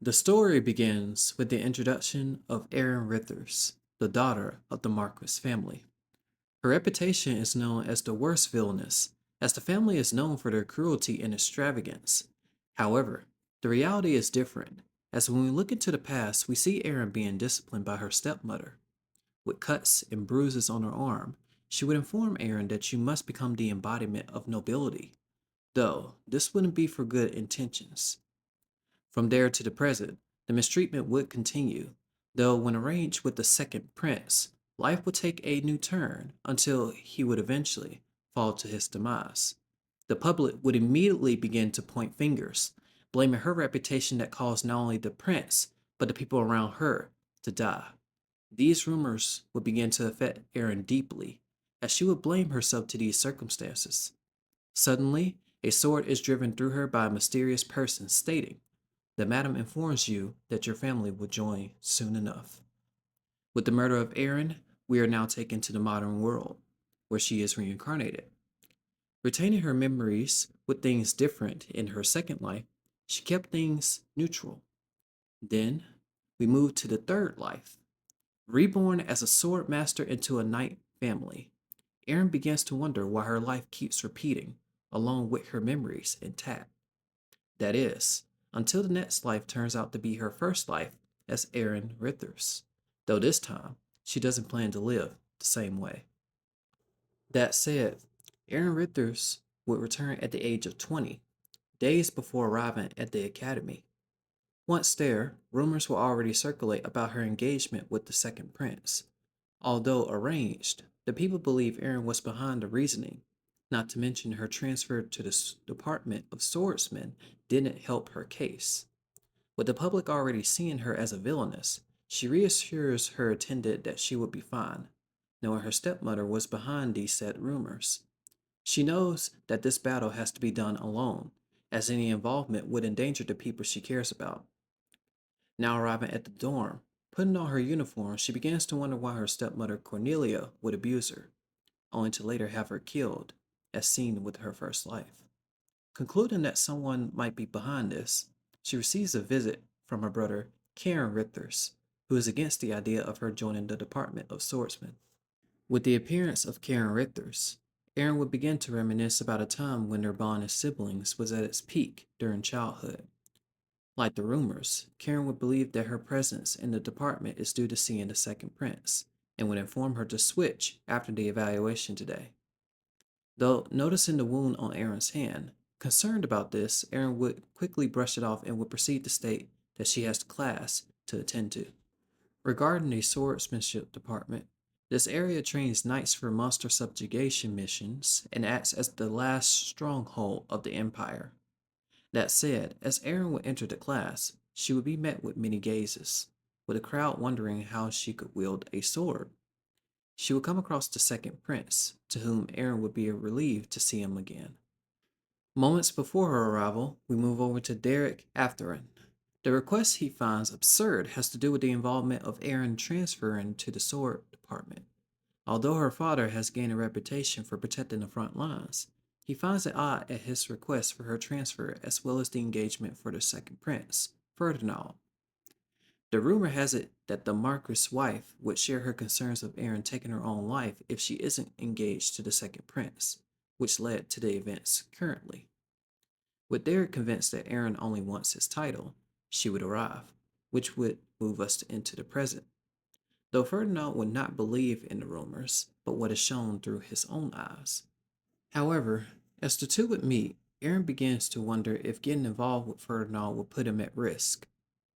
The story begins with the introduction of Erin Rithers, the daughter of the Marquis family. Her reputation is known as the worst villainess, as the family is known for their cruelty and extravagance. However, the reality is different, as when we look into the past, we see Erin being disciplined by her stepmother. With cuts and bruises on her arm, she would inform Erin that she must become the embodiment of nobility, though this wouldn't be for good intentions. From there to the present, the mistreatment would continue, though when arranged with the second prince, life would take a new turn until he would eventually fall to his demise. The public would immediately begin to point fingers, blaming her reputation that caused not only the prince, but the people around her to die. These rumors would begin to affect Erin deeply, as she would blame herself to these circumstances. Suddenly, a sword is driven through her by a mysterious person stating, the madam informs you that your family will join soon enough. With the murder of Aaron, we are now taken to the modern world, where she is reincarnated. Retaining her memories with things different in her second life, she kept things neutral. Then, we move to the third life. Reborn as a sword master into a knight family, Erin begins to wonder why her life keeps repeating, along with her memories intact. That is, until the next life turns out to be her first life as Erin Rithers, though this time she doesn't plan to live the same way. That said, Erin Rithers would return at the age of 20, days before arriving at the academy. Once there, rumors will already circulate about her engagement with the second prince. Although arranged, the people believe Erin was behind the reasoning, not to mention her transfer to the Department of Swordsmen didn't help her case. With the public already seeing her as a villainess, she reassures her attendant that she would be fine, knowing her stepmother was behind these said rumors. She knows that this battle has to be done alone, as any involvement would endanger the people she cares about. Now arriving at the dorm, putting on her uniform, she begins to wonder why her stepmother Cornelia would abuse her, only to later have her killed, as seen with her first life. Concluding that someone might be behind this, she receives a visit from her brother Karen Rithers, who is against the idea of her joining the Department of Swordsmen. With the appearance of Karen Rithers, Erin would begin to reminisce about a time when their bond as siblings was at its peak during childhood. Like the rumors, Karen would believe that her presence in the department is due to seeing the second prince, and would inform her to switch after the evaluation today. Though noticing the wound on Erin's hand, concerned about this, Erin would quickly brush it off and would proceed to state that she has class to attend to. Regarding the swordsmanship department, this area trains knights for monster subjugation missions and acts as the last stronghold of the Empire. That said, as Erin would enter the class, she would be met with many gazes, with a crowd wondering how she could wield a sword. She would come across the second prince, to whom Erin would be relieved to see him again. Moments before her arrival, we move over to Derek Afterin. The request he finds absurd has to do with the involvement of Erin transferring to the sword department. Although her father has gained a reputation for protecting the front lines, he finds it odd at his request for her transfer as well as the engagement for the second prince, Ferdinand. The rumor has it that the Marquis' wife would share her concerns of Erin taking her own life if she isn't engaged to the second prince, which led to the events currently. With Derek convinced that Erin only wants his title, she would arrive, which would move us into the present. Though Ferdinand would not believe in the rumors, but what is shown through his own eyes. However, as the two would meet, Erin begins to wonder if getting involved with Ferdinand would put him at risk.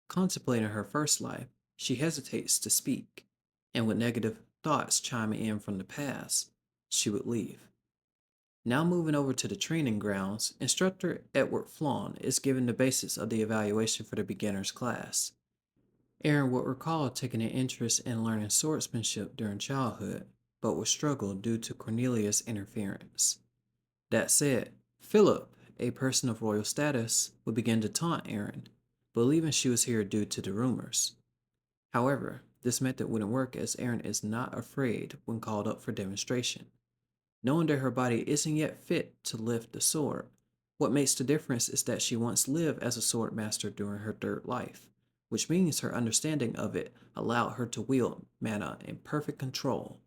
Contemplating her first life, she hesitates to speak, and with negative thoughts chiming in from the past, she would leave. Now moving over to the training grounds, instructor Edward Flawn is given the basis of the evaluation for the beginners class. Erin would recall taking an interest in learning swordsmanship during childhood, but would struggle due to Cornelia's interference. That said, Philip, a person of royal status, would begin to taunt Erin, believing she was here due to the rumors. However, this method wouldn't work as Erin is not afraid when called up for demonstration. Knowing that her body isn't yet fit to lift the sword, what makes the difference is that she once lived as a sword master during her third life, which means her understanding of it allowed her to wield mana in perfect control.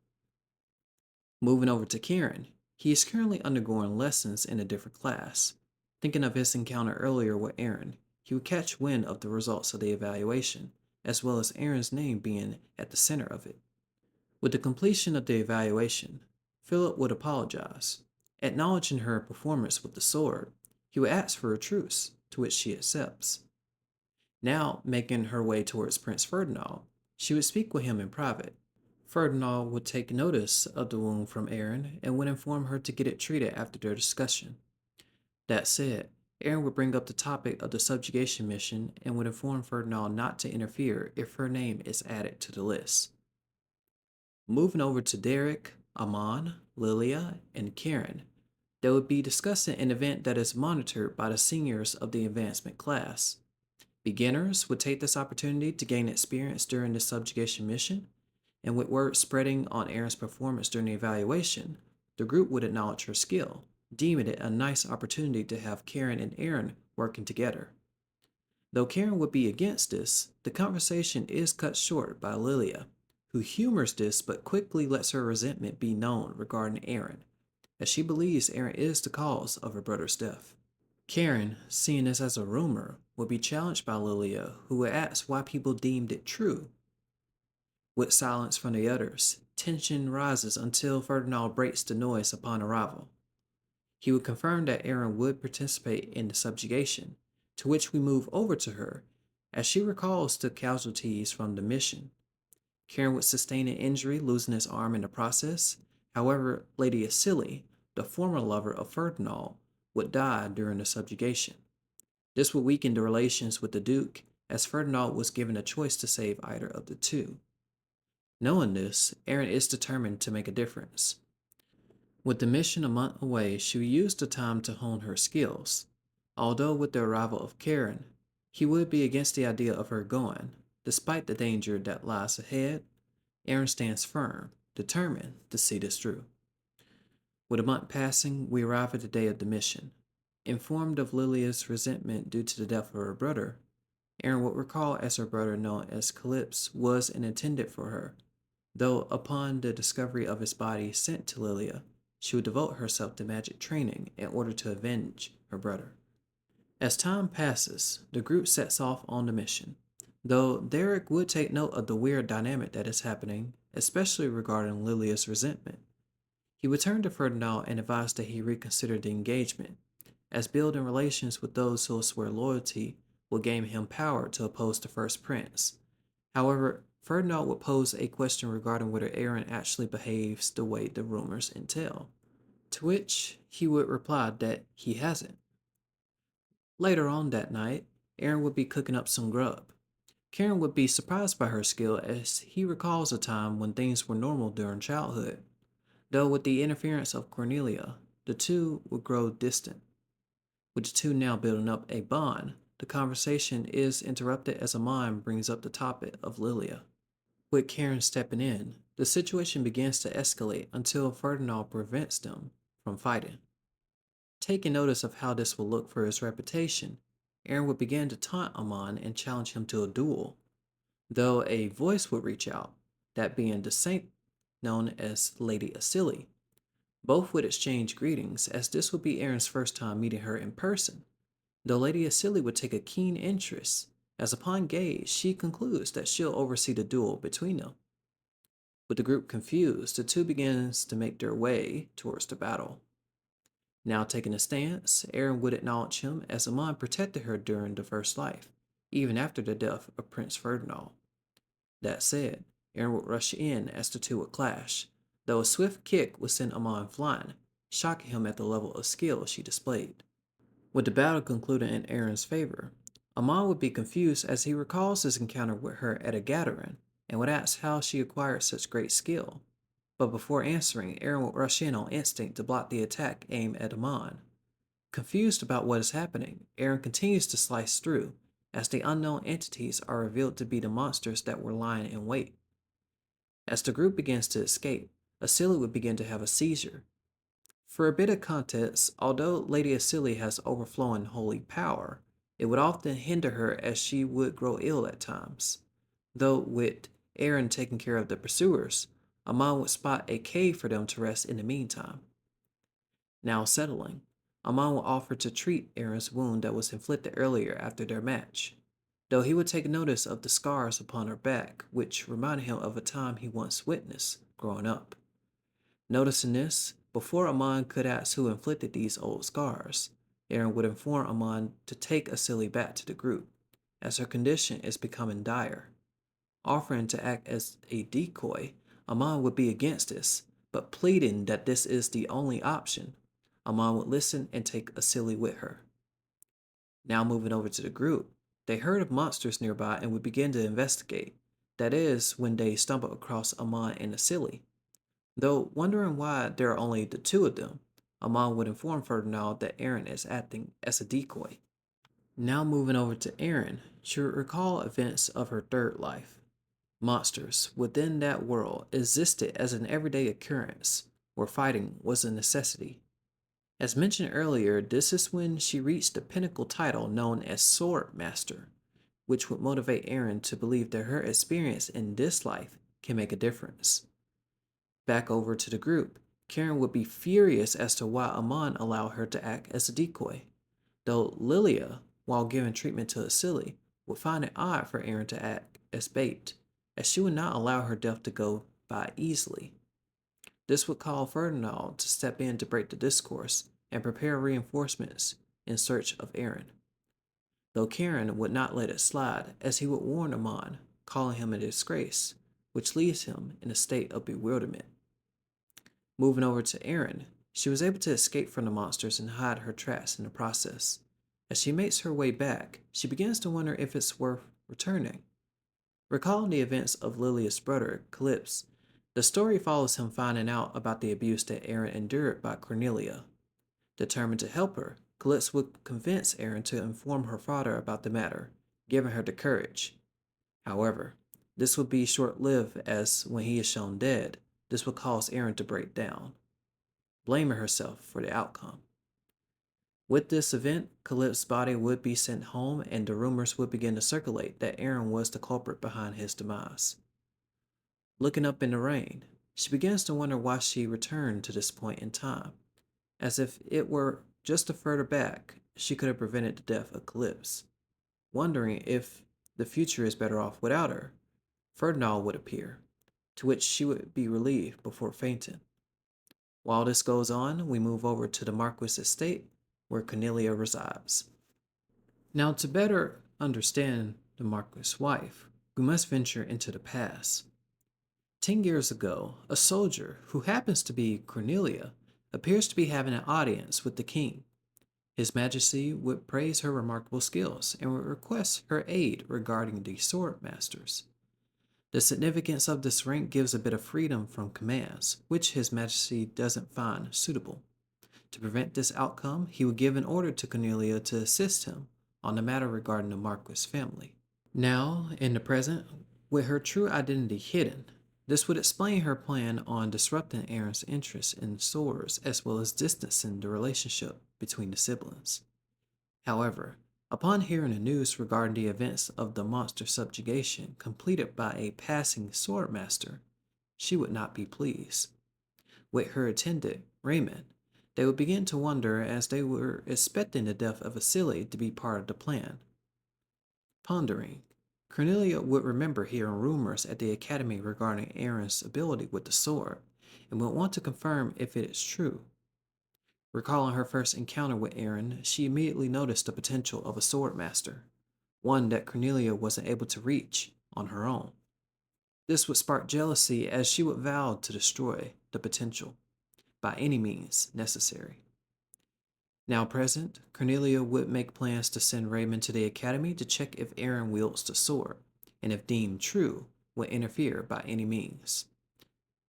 Moving over to Kieran, he is currently undergoing lessons in a different class. Thinking of his encounter earlier with Aaron, he would catch wind of the results of the evaluation, as well as Aaron's name being at the center of it. With the completion of the evaluation, Philip would apologize. Acknowledging her performance with the sword, he would ask for a truce, to which she accepts. Now, making her way towards Prince Ferdinand, she would speak with him in private. Ferdinand would take notice of the wound from Aaron and would inform her to get it treated after their discussion. That said, Aaron would bring up the topic of the subjugation mission and would inform Ferdinand not to interfere if her name is added to the list. Moving over to Derek, Amon, Lilia, and Karen, they would be discussing an event that is monitored by the seniors of the advancement class. Beginners would take this opportunity to gain experience during the subjugation mission, and with word spreading on Aaron's performance during the evaluation, the group would acknowledge her skill, deeming it a nice opportunity to have Karen and Aaron working together. Though Karen would be against this, the conversation is cut short by Lilia, who humors this but quickly lets her resentment be known regarding Aaron, as she believes Aaron is the cause of her brother's death. Karen, seeing this as a rumor, would be challenged by Lilia, who would ask why people deemed it true. With silence from the others, tension rises until Ferdinand breaks the noise upon arrival. He would confirm that Aaron would participate in the subjugation, to which we move over to her, as she recalls the casualties from the mission. Karen would sustain an injury, losing his arm in the process. However, Lady Asili, the former lover of Ferdinand, would die during the subjugation. This would weaken the relations with the Duke, as Ferdinand was given a choice to save either of the two. Knowing this, Aaron is determined to make a difference. With the mission a month away, she would use the time to hone her skills. Although with the arrival of Karen, he would be against the idea of her going. Despite the danger that lies ahead, Aaron stands firm, determined to see this through. With a month passing, we arrive at the day of the mission. Informed of Lilia's resentment due to the death of her brother, Aaron would recall as her brother, known as Calypso, was an attendant for her, though upon the discovery of his body sent to Lilia, she would devote herself to magic training in order to avenge her brother. As time passes, the group sets off on the mission, though Derek would take note of the weird dynamic that is happening, especially regarding Lilia's resentment. He would turn to Ferdinand and advise that he reconsider the engagement, as building relations with those who swear loyalty will gain him power to oppose the first prince. However, Ferdinand would pose a question regarding whether Aaron actually behaves the way the rumors entail, to which he would reply that he hasn't. Later on that night, Aaron would be cooking up some grub. Karen would be surprised by her skill as he recalls a time when things were normal during childhood, though with the interference of Cornelia, the two would grow distant. With the two now building up a bond, the conversation is interrupted as Amon brings up the topic of Lilia. With Karen stepping in, the situation begins to escalate until Ferdinand prevents them from fighting. Taking notice of how this will look for his reputation, Aaron would begin to taunt Amon and challenge him to a duel, though a voice would reach out, that being the saint known as Lady Asili. Both would exchange greetings, as this would be Aaron's first time meeting her in person, though Lady Asili would take a keen interest, as upon gaze she concludes that she'll oversee the duel between them. With the group confused, the two begins to make their way towards the battle. Now taking a stance, Aaron would acknowledge him as Amon protected her during the first life, even after the death of Prince Ferdinand. That said, Aaron would rush in as the two would clash, though a swift kick would send Amon flying, shocking him at the level of skill she displayed. With the battle concluding in Aaron's favor, Amon would be confused as he recalls his encounter with her at a gathering and would ask how she acquired such great skill. But before answering, Aaron would rush in on instinct to block the attack aimed at Amon. Confused about what is happening, Aaron continues to slice through, as the unknown entities are revealed to be the monsters that were lying in wait. As the group begins to escape, Asili would begin to have a seizure. For a bit of context, although Lady Asili has overflowing holy power, It would often hinder her as she would grow ill at times. Though with Aaron taking care of the pursuers, Amon would spot a cave for them to rest in the meantime. Now settling, Amon would offer to treat Aaron's wound that was inflicted earlier after their match, though he would take notice of the scars upon her back, which reminded him of a time he once witnessed growing up. Noticing this, before Amon could ask who inflicted these old scars, Aaron would inform Amon to take Asili back to the group, as her condition is becoming dire. Offering to act as a decoy, Amon would be against this, but pleading that this is the only option, Amon would listen and take Asili with her. Now moving over to the group, they heard of monsters nearby and would begin to investigate. That is when they stumbled across Amon and Asili. Though wondering why there are only the two of them, Amon would inform Ferdinand that Aaron is acting as a decoy. Now moving over to Aaron, she would recall events of her third life. Monsters within that world existed as an everyday occurrence, where fighting was a necessity. As mentioned earlier, this is when she reached the pinnacle title known as Sword Master, which would motivate Aaron to believe that her experience in this life can make a difference. Back over to the group, Karen would be furious as to why Amon allowed her to act as a decoy, though Lilia, while giving treatment to Asili, would find it odd for Aaron to act as bait, as she would not allow her death to go by easily. This would call Ferdinand to step in to break the discourse and prepare reinforcements in search of Aaron, though Karen would not let it slide as he would warn Amon, calling him a disgrace, which leaves him in a state of bewilderment. Moving over to Aaron, she was able to escape from the monsters and hide her tracks in the process. As she makes her way back, she begins to wonder if it's worth returning. Recalling the events of Lilia's brother, Calypso, the story follows him finding out about the abuse that Aaron endured by Cornelia. Determined to help her, Calypso would convince Aaron to inform her father about the matter, giving her the courage. However, this would be short lived as when he is shown dead, this would cause Aaron to break down, blaming herself for the outcome. With this event, Calypso's body would be sent home and the rumors would begin to circulate that Aaron was the culprit behind his demise. Looking up in the rain, she begins to wonder why she returned to this point in time, as if it were just a further back she could have prevented the death of Calypso. Wondering if the future is better off without her, Ferdinand would appear, to which she would be relieved before fainting. While this goes on, we move over to the Marquis estate where Cornelia resides. Now, to better understand the Marquis' wife, we must venture into the past. 10 years ago, a soldier, who happens to be Cornelia, appears to be having an audience with the king. His Majesty would praise her remarkable skills and would request her aid regarding the sword masters. The significance of this rank gives a bit of freedom from commands, which His Majesty doesn't find suitable. To prevent this outcome, he would give an order to Cornelia to assist him on the matter regarding the Marquis family. Now, in the present, with her true identity hidden, this would explain her plan on disrupting Aaron's interest in swords as well as distancing the relationship between the siblings. However, upon hearing the news regarding the events of the monster subjugation completed by a passing swordmaster, she would not be pleased. With her attendant, Raymond, they would begin to wonder as they were expecting the death of Asili to be part of the plan. Pondering, Cornelia would remember hearing rumors at the academy regarding Aaron's ability with the sword and would want to confirm if it is true. Recalling her first encounter with Aaron, she immediately noticed the potential of a sword master, one that Cornelia wasn't able to reach on her own. This would spark jealousy as she would vow to destroy the potential by any means necessary. Now present, Cornelia would make plans to send Raymond to the academy to check if Aaron wields the sword, and if deemed true, would interfere by any means.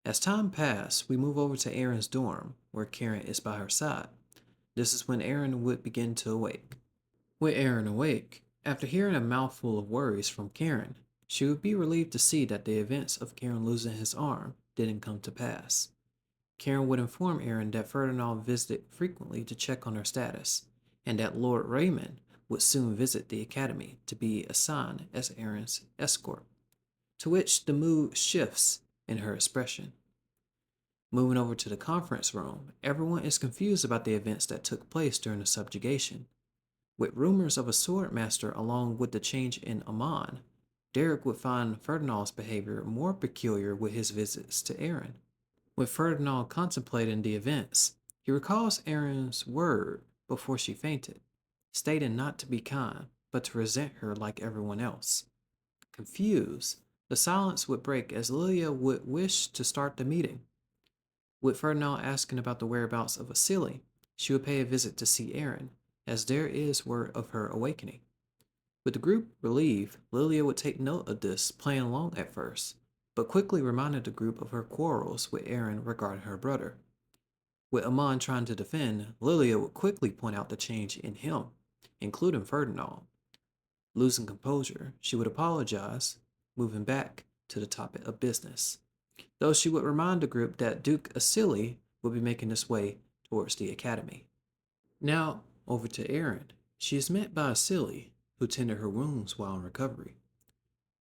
As time passed, we move over to Aaron's dorm, where Karen is by her side. This is when Aaron would begin to awake. With Aaron awake, after hearing a mouthful of worries from Karen, she would be relieved to see that the events of Karen losing his arm didn't come to pass. Karen would inform Aaron that Ferdinand visited frequently to check on her status, and that Lord Raymond would soon visit the academy to be assigned as Aaron's escort, to which the mood shifts in her expression. Moving over to the conference room, everyone is confused about the events that took place during the subjugation. With rumors of a sword master along with the change in Amon, Derek would find Ferdinand's behavior more peculiar with his visits to Aaron. With Ferdinand contemplating the events, he recalls Aaron's word before she fainted, stating not to be kind, but to resent her like everyone else. Confused, the silence would break as Lilia would wish to start the meeting. With Ferdinand asking about the whereabouts of Vasily, she would pay a visit to see Aaron, as there is word of her awakening. With the group relieved, Lilia would take note of this, playing along at first, but quickly reminded the group of her quarrels with Aaron regarding her brother. With Amon trying to defend, Lilia would quickly point out the change in him, including Ferdinand. Losing composure, she would apologize, moving back to the topic of business, though she would remind the group that Duke Asili would be making his way towards the academy. Now, over to Aaron. She is met by Asili, who tended her wounds while in recovery.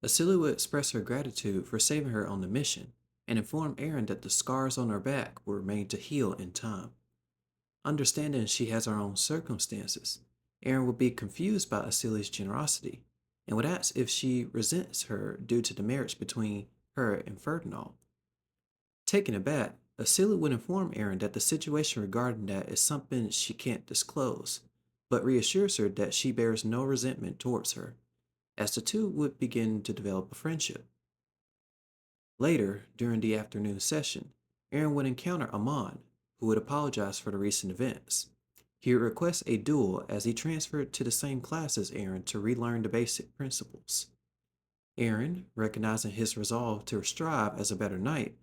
Asili would express her gratitude for saving her on the mission and inform Aaron that the scars on her back will remain to heal in time. Understanding she has her own circumstances, Aaron would be confused by Asili's generosity and would ask if she resents her due to the marriage between her and Ferdinand. Taken aback, Asili would inform Aaron that the situation regarding that is something she can't disclose, but reassures her that she bears no resentment towards her, as the two would begin to develop a friendship. Later, during the afternoon session, Aaron would encounter Amon, who would apologize for the recent events. He would request a duel as he transferred to the same class as Aaron to relearn the basic principles. Aaron, recognizing his resolve to strive as a better knight,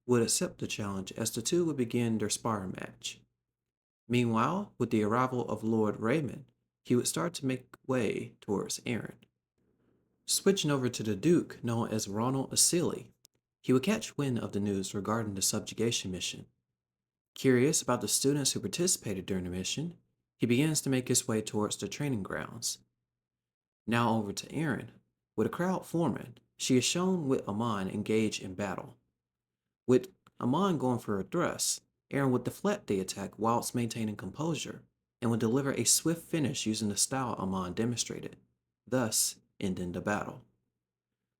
would accept the challenge as the two would begin their sparring match. Meanwhile, with the arrival of Lord Raymond, he would start to make way towards Aaron. Switching over to the Duke, known as Ronald Asili, he would catch wind of the news regarding the subjugation mission. Curious about the students who participated during the mission, he begins to make his way towards the training grounds. Now over to Aaron. With a crowd forming, she is shown with Amon engaged in battle. With Amon going for a thrust, Aaron would deflect the attack whilst maintaining composure, and would deliver a swift finish using the style Amon demonstrated, thus ending the battle.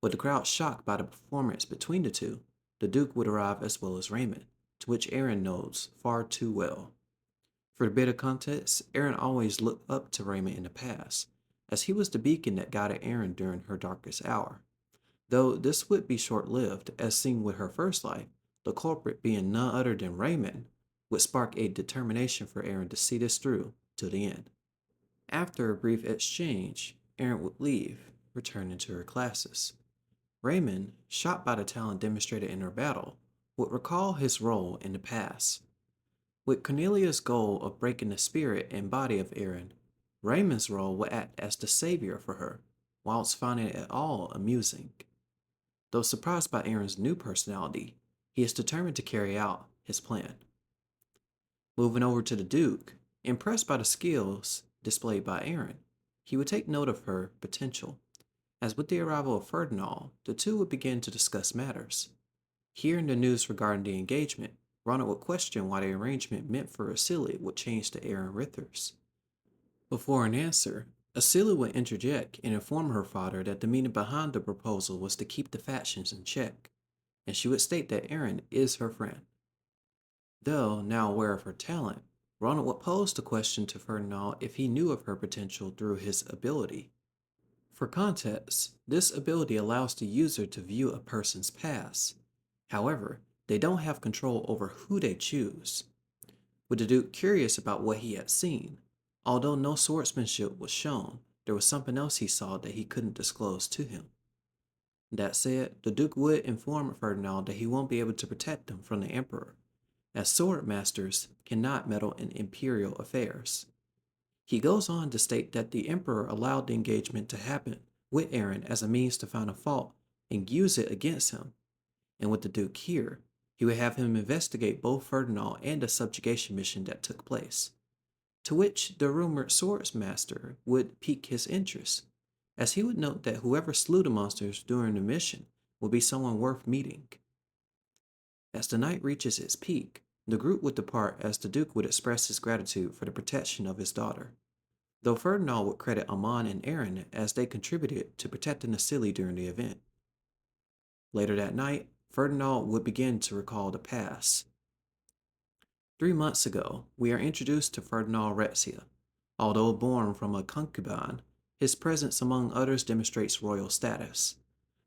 With the crowd shocked by the performance between the two, the Duke would arrive as well as Raymond, to which Aaron knows far too well. For a bit of context, Aaron always looked up to Raymond in the past, as he was the beacon that guided Aaron during her darkest hour. Though this would be short-lived, as seen with her first life, the culprit being none other than Raymond, would spark a determination for Aaron to see this through to the end. After a brief exchange, Aaron would leave, returning to her classes. Raymond, shocked by the talent demonstrated in her battle, would recall his role in the past. With Cornelia's goal of breaking the spirit and body of Aaron, Raymond's role would act as the savior for her, whilst finding it all amusing. Though surprised by Aaron's new personality, he is determined to carry out his plan. Moving over to the Duke, impressed by the skills displayed by Aaron, he would take note of her potential. As with the arrival of Ferdinand, the two would begin to discuss matters. Hearing the news regarding the engagement, Ronald would question why the arrangement meant for Asili would change to Aaron Rithers. Before an answer, Asili would interject and inform her father that the meaning behind the proposal was to keep the factions in check, and she would state that Aaron is her friend. Though now aware of her talent, Ronald would pose the question to Ferdinand if he knew of her potential through his ability. For context, this ability allows the user to view a person's past. However, they don't have control over who they choose. With the Duke curious about what he had seen, although no swordsmanship was shown, there was something else he saw that he couldn't disclose to him. That said, the Duke would inform Ferdinand that he won't be able to protect him from the Emperor, as sword masters cannot meddle in imperial affairs. He goes on to state that the Emperor allowed the engagement to happen with Aaron as a means to find a fault and use it against him, and with the Duke here, he would have him investigate both Ferdinand and the subjugation mission that took place. to which the rumored swords master would pique his interest, as he would note that whoever slew the monsters during the mission would be someone worth meeting. As the night reaches its peak, the group would depart as the Duke would express his gratitude for the protection of his daughter, though Ferdinand would credit Amon and Aaron as they contributed to protecting the Silly during the event. Later that night, Ferdinand would begin to recall the past. 3 months ago, we are introduced to Ferdinand Retzia. Although born from a concubine, his presence among others demonstrates royal status.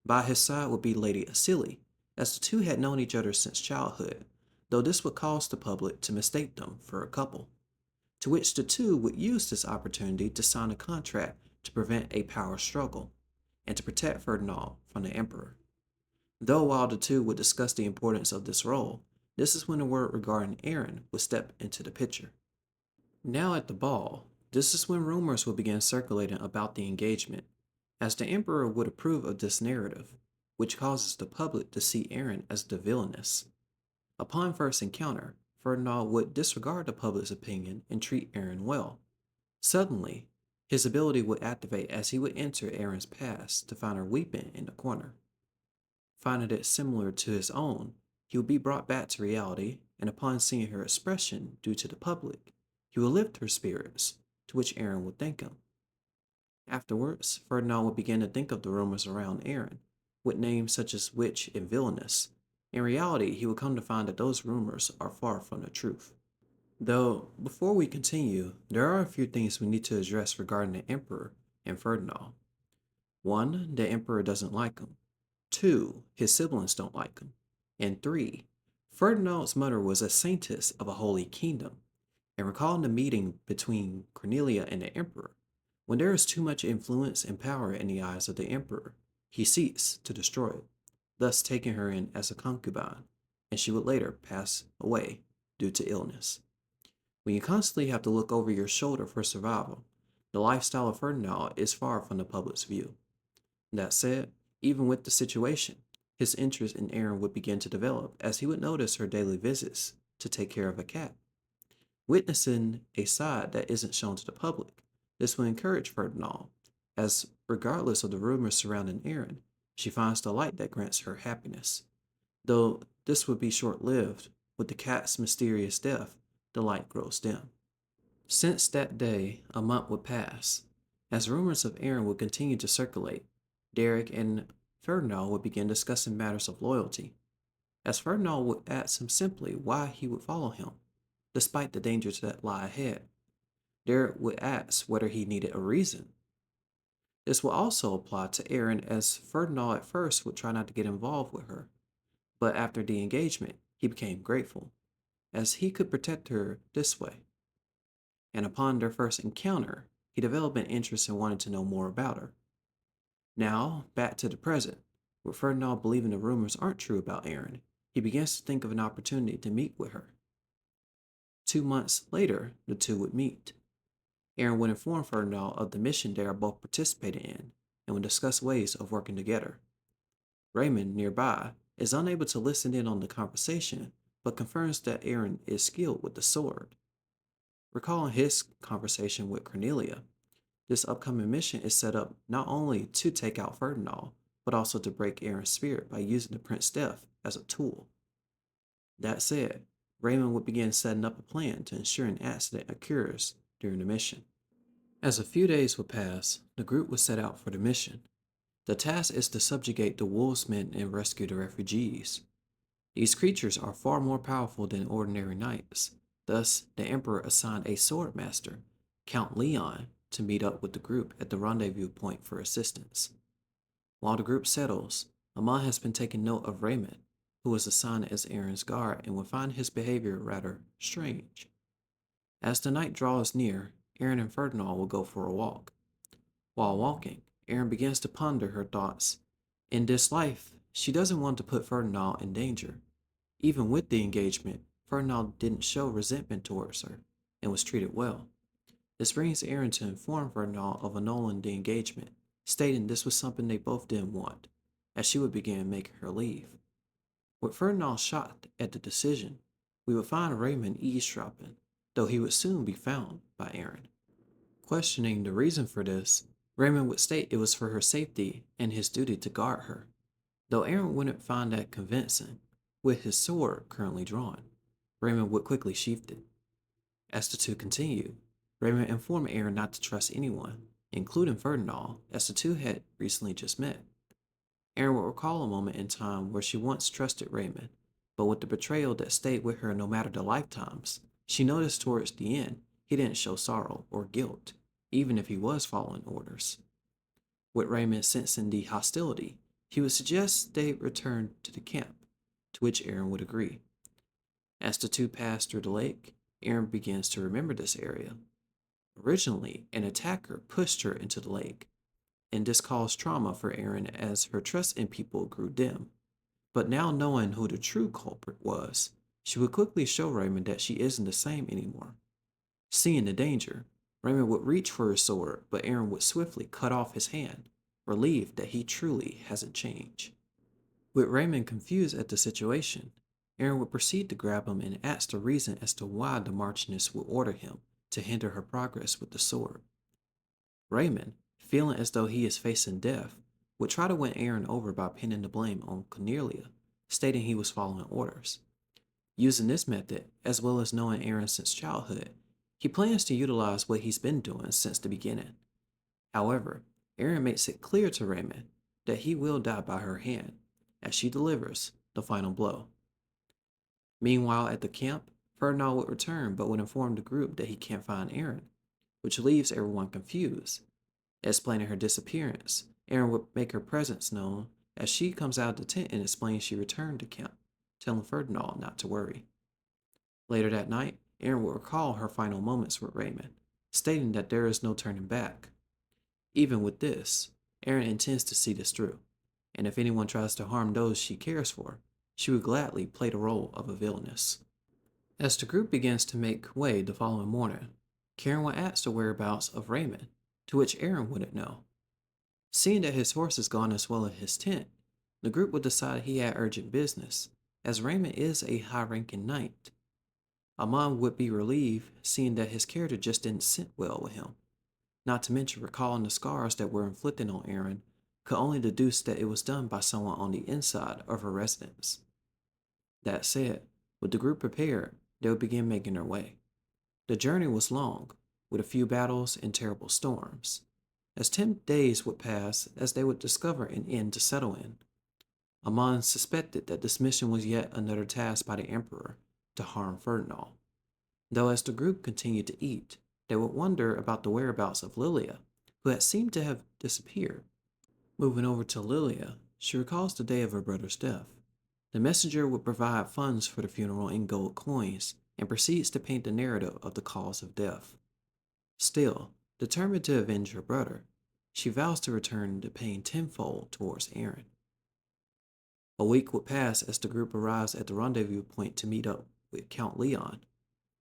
By his side would be Lady Asili, as the two had known each other since childhood, though this would cause the public to mistake them for a couple, to which the two would use this opportunity to sign a contract to prevent a power struggle and to protect Ferdinand from the Emperor. Though while the two would discuss the importance of this role, this is when the word regarding Aaron would step into the picture. Now at the ball, this is when rumors would begin circulating about the engagement, as the Emperor would approve of this narrative, which causes the public to see Aaron as the villainess. Upon first encounter, Ferdinand would disregard the public's opinion and treat Aaron well. Suddenly, his ability would activate as he would enter Aaron's past to find her weeping in the corner. Finding it similar to his own, he would be brought back to reality, and upon seeing her expression due to the public, he would lift her spirits, to which Aaron would thank him. Afterwards, Ferdinand would begin to think of the rumors around Aaron, with names such as witch and villainess. In reality, he would come to find that those rumors are far from the truth. Though, before we continue, there are a few things we need to address regarding the Emperor and Ferdinand. 1. The Emperor doesn't like him. 2. His siblings don't like him. And 3. Ferdinand's mother was a saintess of a holy kingdom. And recalling the meeting between Cornelia and the Emperor, when there is too much influence and power in the eyes of the Emperor, he seeks to destroy it, thus taking her in as a concubine, and she would later pass away due to illness. When you constantly have to look over your shoulder for survival, the lifestyle of Ferdinand is far from the public's view. That said, even with the situation, his interest in Aaron would begin to develop as he would notice her daily visits to take care of a cat. Witnessing a side that isn't shown to the public, this will encourage Ferdinand, as regardless of the rumors surrounding Aaron, she finds the light that grants her happiness. Though this would be short-lived, with the cat's mysterious death, the light grows dim. Since that day, a month would pass. As rumors of Aaron would continue to circulate, Derek and Ferdinand would begin discussing matters of loyalty, as Ferdinand would ask him simply why he would follow him, despite the dangers that lie ahead. Derek would ask whether he needed a reason. This will also apply to Aaron, as Ferdinand at first would try not to get involved with her, but after the engagement, he became grateful, as he could protect her this way. And upon their first encounter, he developed an interest in wanting to know more about her. Now, back to the present, with Ferdinand believing the rumors aren't true about Aaron, he begins to think of an opportunity to meet with her. 2 months later, the two would meet. Aaron would inform Ferdinand of the mission they are both participating in and would discuss ways of working together. Raymond, nearby, is unable to listen in on the conversation, but confirms that Aaron is skilled with the sword. Recalling his conversation with Cornelia, this upcoming mission is set up not only to take out Ferdinand, but also to break Aaron's spirit by using the Prince's death as a tool. That said, Raymond would begin setting up a plan to ensure an accident occurs during the mission. As a few days would pass, the group would set out for the mission. The task is to subjugate the wolfsmen and rescue the refugees. These creatures are far more powerful than ordinary knights. Thus, the Emperor assigned a sword master, Count Leon, to meet up with the group at the rendezvous point for assistance. While the group settles, Amon has been taking note of Raymond, who was assigned as Aaron's guard and would find his behavior rather strange. As the night draws near, Aaron and Ferdinand will go for a walk. While walking, Aaron begins to ponder her thoughts. In this life, she doesn't want to put Ferdinand in danger. Even with the engagement, Ferdinand didn't show resentment towards her and was treated well. This brings Aaron to inform Ferdinand of annulling the engagement, stating this was something they both didn't want, as she would begin making her leave. With Ferdinand shocked at the decision, we would find Raymond eavesdropping, though he would soon be found by Aaron. Questioning the reason for this, Raymond would state it was for her safety and his duty to guard her, though Aaron wouldn't find that convincing. With his sword currently drawn, Raymond would quickly sheath it. As the two continued, Raymond informed Aaron not to trust anyone, including Ferdinand, as the two had recently just met. Aaron would recall a moment in time where she once trusted Raymond, but with the betrayal that stayed with her no matter the lifetimes, she noticed towards the end he didn't show sorrow or guilt, even if he was following orders. With Raymond sensing the hostility, he would suggest they return to the camp, to which Aaron would agree. As the two passed through the lake, Aaron begins to remember this area. Originally, an attacker pushed her into the lake, and this caused trauma for Aaron as her trust in people grew dim. But now knowing who the true culprit was, she would quickly show Raymond that she isn't the same anymore. Seeing the danger, Raymond would reach for his sword, but Aaron would swiftly cut off his hand, relieved that he truly hasn't changed. With Raymond confused at the situation, Aaron would proceed to grab him and ask the reason as to why the Marchioness would order him to hinder her progress with the sword. Raymond, feeling as though he is facing death, would try to win Aaron over by pinning the blame on Cornelia, stating he was following orders. Using this method, as well as knowing Aaron since childhood, he plans to utilize what he's been doing since the beginning. However, Aaron makes it clear to Raymond that he will die by her hand, as she delivers the final blow. Meanwhile, at the camp, Ferdinand would return but would inform the group that he can't find Aaron, which leaves everyone confused. Explaining her disappearance, Aaron would make her presence known as she comes out of the tent and explains she returned to camp, telling Ferdinand not to worry. Later that night, Aaron would recall her final moments with Raymond, stating that there is no turning back. Even with this, Aaron intends to see this through, and if anyone tries to harm those she cares for, she would gladly play the role of a villainess. As the group begins to make way the following morning, Karen would ask the whereabouts of Raymond, to which Aaron wouldn't know. Seeing that his horse is gone as well as his tent, the group would decide he had urgent business, as Raymond is a high-ranking knight. Amon would be relieved seeing that his character just didn't sit well with him, not to mention recalling the scars that were inflicted on Aaron, could only deduce that it was done by someone on the inside of her residence. That said, with the group prepared, they would begin making their way. The journey was long, with a few battles and terrible storms, as 10 days would pass as they would discover an inn to settle in. Amon suspected that this mission was yet another task by the Emperor to harm Ferdinand, though as the group continued to eat, they would wonder about the whereabouts of Lilia, who had seemed to have disappeared. Moving over to Lilia, she recalls the day of her brother's death. The messenger would provide funds for the funeral in gold coins and proceeds to paint the narrative of the cause of death. Still, determined to avenge her brother, she vows to return the pain tenfold towards Aaron. A week would pass as the group arrives at the rendezvous point to meet up with Count Leon,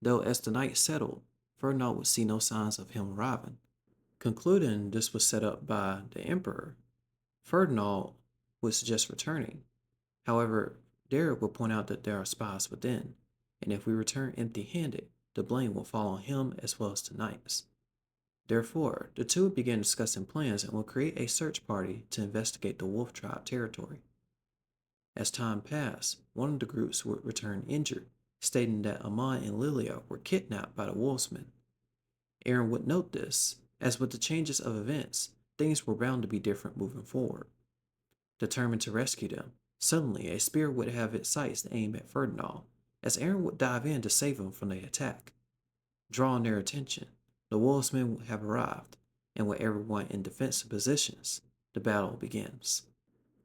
though as the night settled, Ferdinand would see no signs of him arriving. Concluding this was set up by the Emperor, Ferdinand would suggest returning. However, Derek would point out that there are spies within, and if we return empty-handed, the blame will fall on him as well as the knights. Therefore, the two would begin discussing plans and will create a search party to investigate the Wolf Tribe territory. As time passed, one of the groups would return injured, stating that Amon and Lilia were kidnapped by the Wolfsmen. Aaron would note this, as with the changes of events, things were bound to be different moving forward. Determined to rescue them, suddenly a spear would have its sights aimed at Ferdinand, as Aaron would dive in to save him from the attack. Drawing their attention, the Wolfsmen would have arrived, and with everyone in defensive positions, the battle begins.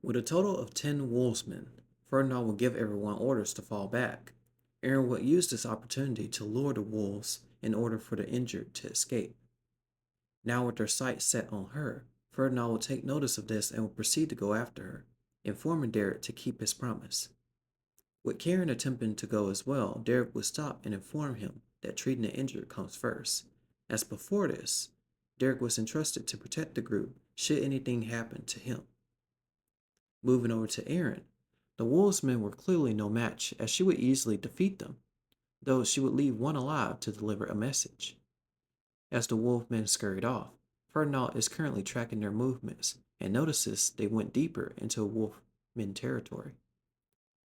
With a total of 10 Wolfsmen, Ferdinand would give everyone orders to fall back. Aaron would use this opportunity to lure the wolves in order for the injured to escape. Now with their sights set on her, Ferdinand would take notice of this and would proceed to go after her, informing Derek to keep his promise. With Karen attempting to go as well, Derek would stop and inform him that treating the injured comes first, as before this, Derek was entrusted to protect the group should anything happen to him. Moving over to Aaron, the Wolvesmen were clearly no match as she would easily defeat them. though she would leave one alive to deliver a message. As the wolfmen scurried off, Ferdinand is currently tracking their movements and notices they went deeper into wolfmen territory.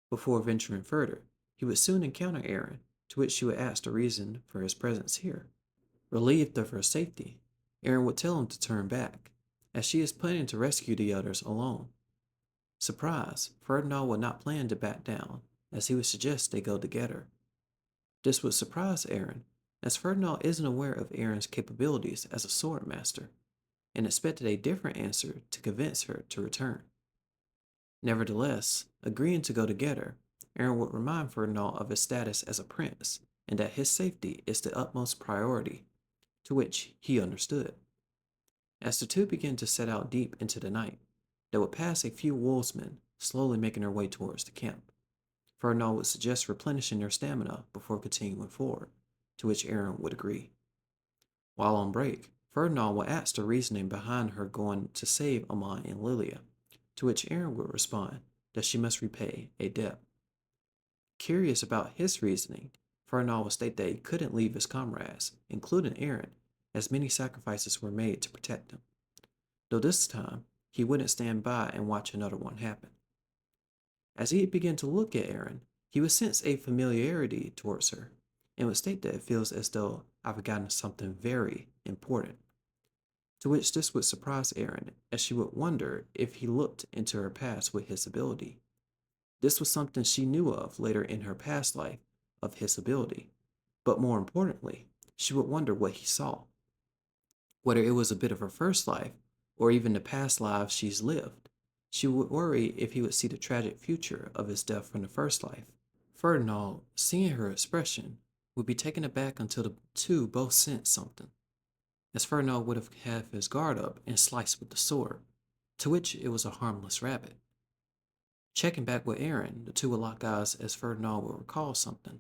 Before venturing further, he would soon encounter Aaron, to which she would ask the reason for his presence here. Relieved of her safety, Aaron would tell him to turn back, as she is planning to rescue the others alone. Surprised, Ferdinand would not plan to back down, as he would suggest they go together. This would surprise Aaron, as Ferdinand isn't aware of Aaron's capabilities as a sword master, and expected a different answer to convince her to return. Nevertheless, agreeing to go together, Aaron would remind Ferdinand of his status as a prince, and that his safety is the utmost priority, to which he understood. As the two began to set out deep into the night, they would pass a few wolfsmen, slowly making their way towards the camp. Ferdinand would suggest replenishing their stamina before continuing forward, to which Aaron would agree. While on break, Ferdinand would ask the reasoning behind her going to save Amon and Lilia, to which Aaron would respond that she must repay a debt. Curious about his reasoning, Ferdinand would state that he couldn't leave his comrades, including Aaron, as many sacrifices were made to protect them, though this time he wouldn't stand by and watch another one happen. As he began to look at Aaron, he would sense a familiarity towards her, and would state that it feels as though I've forgotten something very important. To which this would surprise Aaron, as she would wonder if he looked into her past with his ability. This was something she knew of later in her past life of his ability, but more importantly, she would wonder what he saw. Whether it was a bit of her first life, or even the past lives she's lived. She would worry if he would see the tragic future of his death from the first life. Ferdinand, seeing her expression, would be taken aback until the two both sensed something, as Ferdinand would have had his guard up and sliced with the sword, to which it was a harmless rabbit. Checking back with Aaron, the two would lock eyes as Ferdinand would recall something.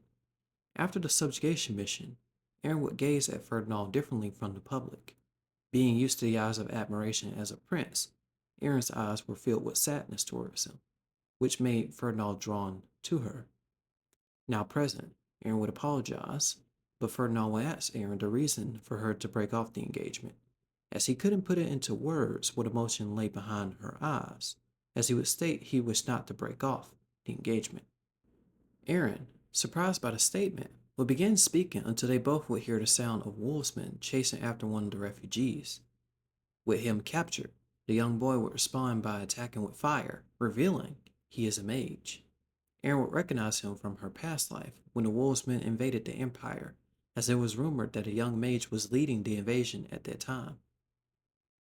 After the subjugation mission, Aaron would gaze at Ferdinand differently from the public. Being used to the eyes of admiration as a prince, Aaron's eyes were filled with sadness towards him, which made Ferdinand drawn to her. Now present, Aaron would apologize, but Ferdinand would ask Aaron the reason for her to break off the engagement, as he couldn't put it into words what emotion lay behind her eyes, as he would state he wished not to break off the engagement. Aaron, surprised by the statement, would begin speaking until they both would hear the sound of wolfsmen chasing after one of the refugees. With him captured, the young boy would respond by attacking with fire, revealing he is a mage. Aaron would recognize him from her past life when the wolfsmen invaded the Empire, as it was rumored that a young mage was leading the invasion at that time.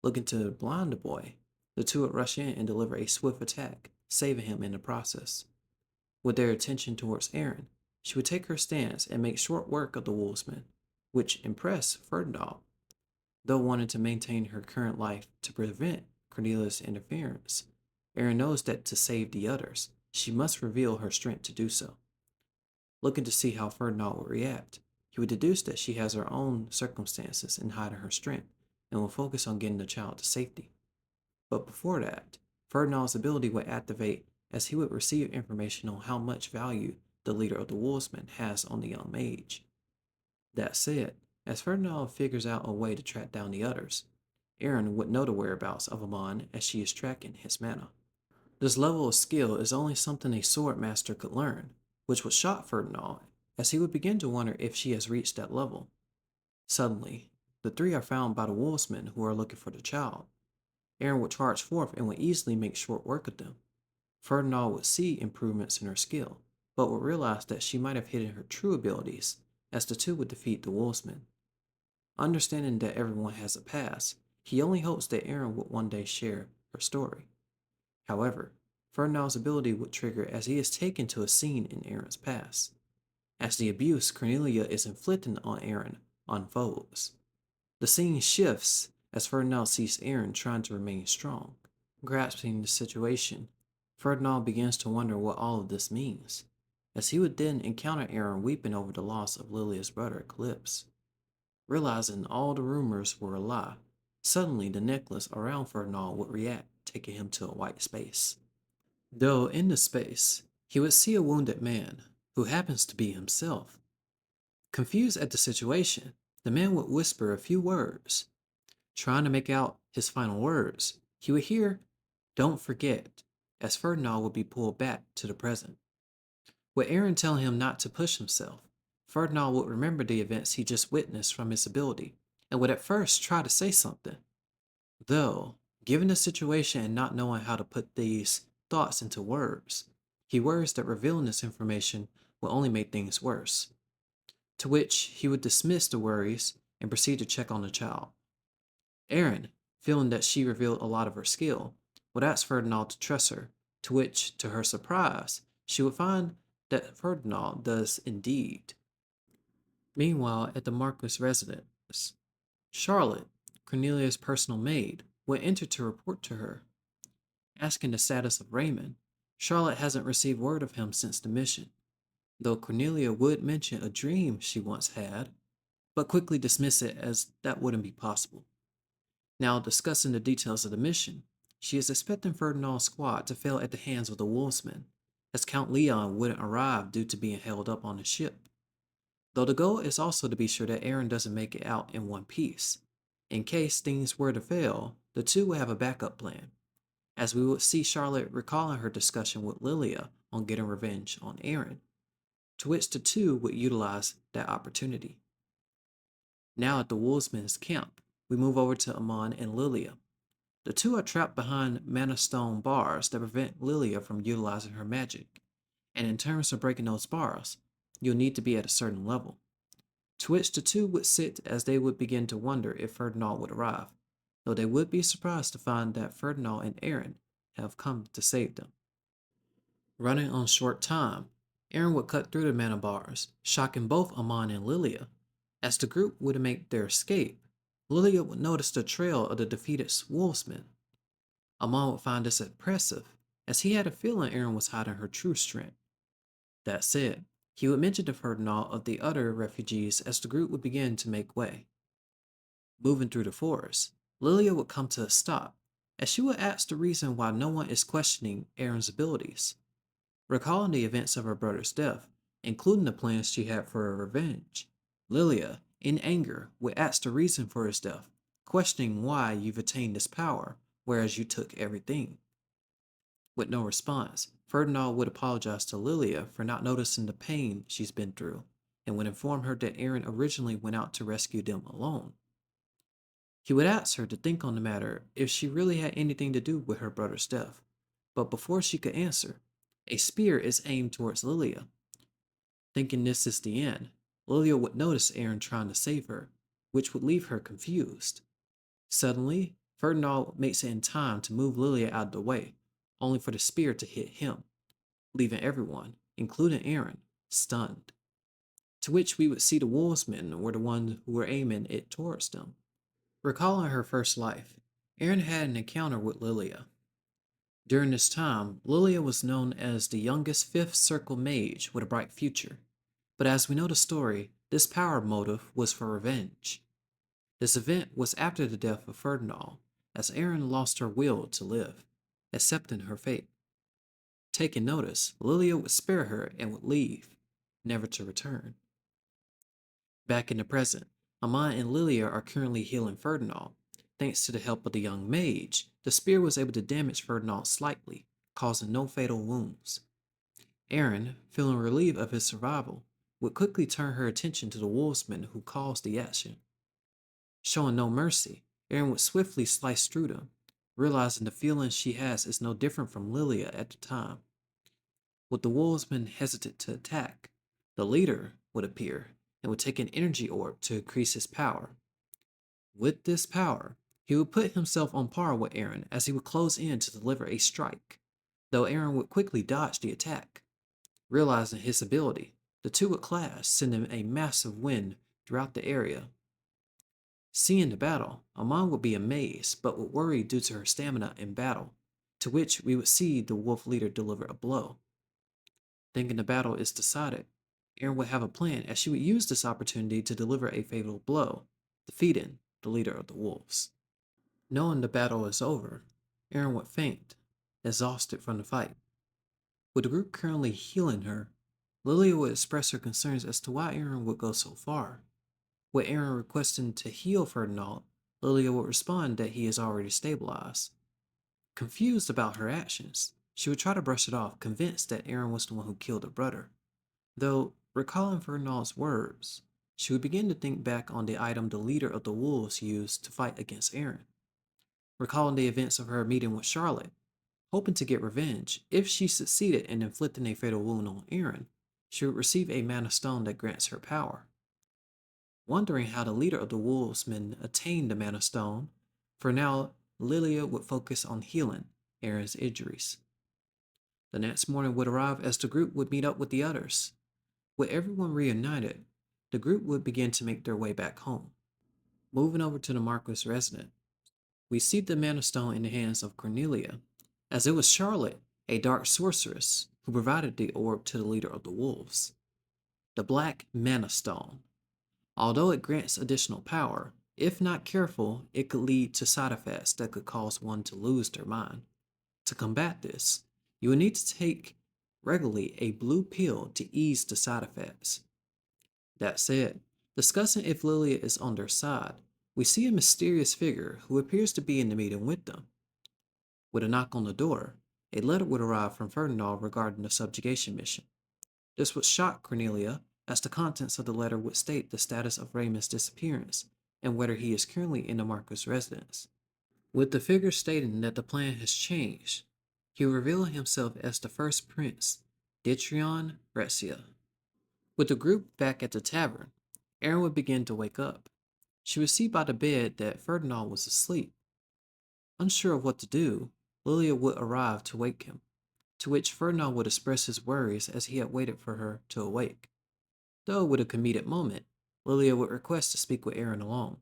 Looking to blind the boy, the two would rush in and deliver a swift attack, saving him in the process. With their attention towards Aaron, she would take her stance and make short work of the wolfsmen, which impressed Ferdinand, though wanting to maintain her current life to prevent Cornelius' interference. Aaron knows that to save the others, she must reveal her strength to do so. Looking to see how Ferdinand will react, he would deduce that she has her own circumstances in hiding her strength and will focus on getting the child to safety. But before that, Ferdinand's ability would activate as he would receive information on how much value the leader of the wolfsmen has on the young mage. That said, as Ferdinand figures out a way to track down the others, Aaron would know the whereabouts of Amon as she is tracking his mana. This level of skill is only something a sword master could learn, which would shock Ferdinand, as he would begin to wonder if she has reached that level. Suddenly, the three are found by the wolfsmen who are looking for the child. Aaron would charge forth and would easily make short work of them. Ferdinand would see improvements in her skill, but would realize that she might have hidden her true abilities, as the two would defeat the wolfsmen. Understanding that everyone has a past, he only hopes that Aaron would one day share her story. However, Ferdinand's ability would trigger as he is taken to a scene in Aaron's past, as the abuse Cornelia is inflicting on Aaron unfolds. The scene shifts as Ferdinand sees Aaron trying to remain strong. Grasping the situation, Ferdinand begins to wonder what all of this means, as he would then encounter Aaron weeping over the loss of Lilia's brother Eclipse. Realizing all the rumors were a lie, suddenly the necklace around Ferdinand would react, taking him to a white space. Though in the space, he would see a wounded man, who happens to be himself. Confused at the situation, the man would whisper a few words, trying to make out his final words. He would hear, "Don't forget," as Ferdinand would be pulled back to the present. With Aaron telling him not to push himself, Ferdinand would remember the events he just witnessed from his ability and would at first try to say something. Though, given the situation and not knowing how to put these thoughts into words, he worries that revealing this information will only make things worse, to which he would dismiss the worries and proceed to check on the child. Erin, feeling that she revealed a lot of her skill, would ask Ferdinand to trust her, to which, to her surprise, she would find that Ferdinand does indeed. Meanwhile, at the Marquis residence, Charlotte, Cornelia's personal maid, would enter to report to her, asking the status of Raymond. Charlotte hasn't received word of him since the mission, though Cornelia would mention a dream she once had, but quickly dismiss it as that wouldn't be possible. Now, discussing the details of the mission, she is expecting Ferdinand's squad to fail at the hands of the Wolfsmen, as Count Leon wouldn't arrive due to being held up on the ship. Though the goal is also to be sure that Aaron doesn't make it out in one piece. In case things were to fail, the two would have a backup plan, as we would see Charlotte recalling her discussion with Lilia on getting revenge on Aaron, to which the two would utilize that opportunity. Now at the Wolfsmen's camp, we move over to Amon and Lilia. The two are trapped behind mana stone bars that prevent Lilia from utilizing her magic, and in terms of breaking those bars, you'll need to be at a certain level. To which the two would sit as they would begin to wonder if Ferdinand would arrive, though they would be surprised to find that Ferdinand and Aaron have come to save them. Running on short time, Aaron would cut through the mana bars, shocking both Amon and Lilia. As the group would make their escape, Lilia would notice the trail of the defeated Wolfsmen. Amon would find this impressive, as he had a feeling Aaron was hiding her true strength. That said, he would mention to Ferdinand of the other refugees as the group would begin to make way. Moving through the forest, Lilia would come to a stop, as she would ask the reason why no one is questioning Aaron's abilities. Recalling the events of her brother's death, including the plans she had for her revenge, Lilia, in anger, would ask the reason for his death, questioning why you've attained this power, whereas you took everything. With no response, Ferdinand would apologize to Lilia for not noticing the pain she's been through, and would inform her that Aaron originally went out to rescue them alone. He would ask her to think on the matter if she really had anything to do with her brother's death, but before she could answer, a spear is aimed towards Lilia. Thinking this is the end, Lilia would notice Aaron trying to save her, which would leave her confused. Suddenly, Ferdinand makes it in time to move Lilia out of the way, only for the spear to hit him, leaving everyone, including Aaron, stunned. To which we would see the Wolfsmen were the ones who were aiming it towards them. Recalling her first life, Aaron had an encounter with Lilia. During this time, Lilia was known as the youngest fifth circle mage with a bright future. But as we know the story, this power motive was for revenge. This event was after the death of Ferdinand, as Aaron lost her will to live, accepting her fate. Taking notice, Lilia would spare her and would leave, never to return. Back in the present, Amon and Lilia are currently healing Ferdinand. Thanks to the help of the young mage, the spear was able to damage Ferdinand slightly, causing no fatal wounds. Aaron, feeling relieved of his survival, would quickly turn her attention to the wolfsmen who caused the action. Showing no mercy, Aaron would swiftly slice through them, realizing the feeling she has is no different from Lilia at the time. With the wolfsmen hesitant to attack, the leader would appear and would take an energy orb to increase his power. With this power, he would put himself on par with Aaron as he would close in to deliver a strike, though Aaron would quickly dodge the attack. Realizing his ability, the two would clash, sending a massive wind throughout the area. Seeing the battle, Amon would be amazed, but would worry due to her stamina in battle, to which we would see the wolf leader deliver a blow. Thinking the battle is decided, Aaron would have a plan as she would use this opportunity to deliver a fatal blow, defeating the leader of the wolves. Knowing the battle is over, Aaron would faint, exhausted from the fight. With the group currently healing her, Lilia would express her concerns as to why Aaron would go so far. With Aaron requesting to heal Ferdinand, Lilia would respond that he is already stabilized. Confused about her actions, she would try to brush it off, convinced that Aaron was the one who killed her brother. Though, recalling Ferdinand's words, she would begin to think back on the item the leader of the wolves used to fight against Aaron. Recalling the events of her meeting with Charlotte, hoping to get revenge, if she succeeded in inflicting a fatal wound on Aaron, she would receive a mana stone that grants her power. Wondering how the leader of the wolvesmen attained the mana stone, for now Lilia would focus on healing Aaron's injuries. The next morning would arrive as the group would meet up with the others. With everyone reunited, the group would begin to make their way back home. Moving over to the Marquis residence, we see the Mana Stone in the hands of Cornelia, as it was Charlotte, a dark sorceress, who provided the orb to the leader of the wolves. The Black Mana Stone. Although it grants additional power, if not careful, it could lead to side effects that could cause one to lose their mind. To combat this, you will need to take regularly a blue pill to ease the side effects. That said, discussing if Lilia is on their side, we see a mysterious figure who appears to be in the meeting with them. With a knock on the door, a letter would arrive from Ferdinand regarding the subjugation mission. This would shock Cornelia, as the contents of the letter would state the status of Raymond's disappearance and whether he is currently in the Marquis residence. With the figure stating that the plan has changed, he will reveal himself as the first prince, Ditrion Recia. With the group back at the tavern, Erin would begin to wake up. She would see by the bed that Ferdinand was asleep. Unsure of what to do, Lilia would arrive to wake him, to which Ferdinand would express his worries as he had waited for her to awake. Though with a comedic moment, Lilia would request to speak with Erin alone.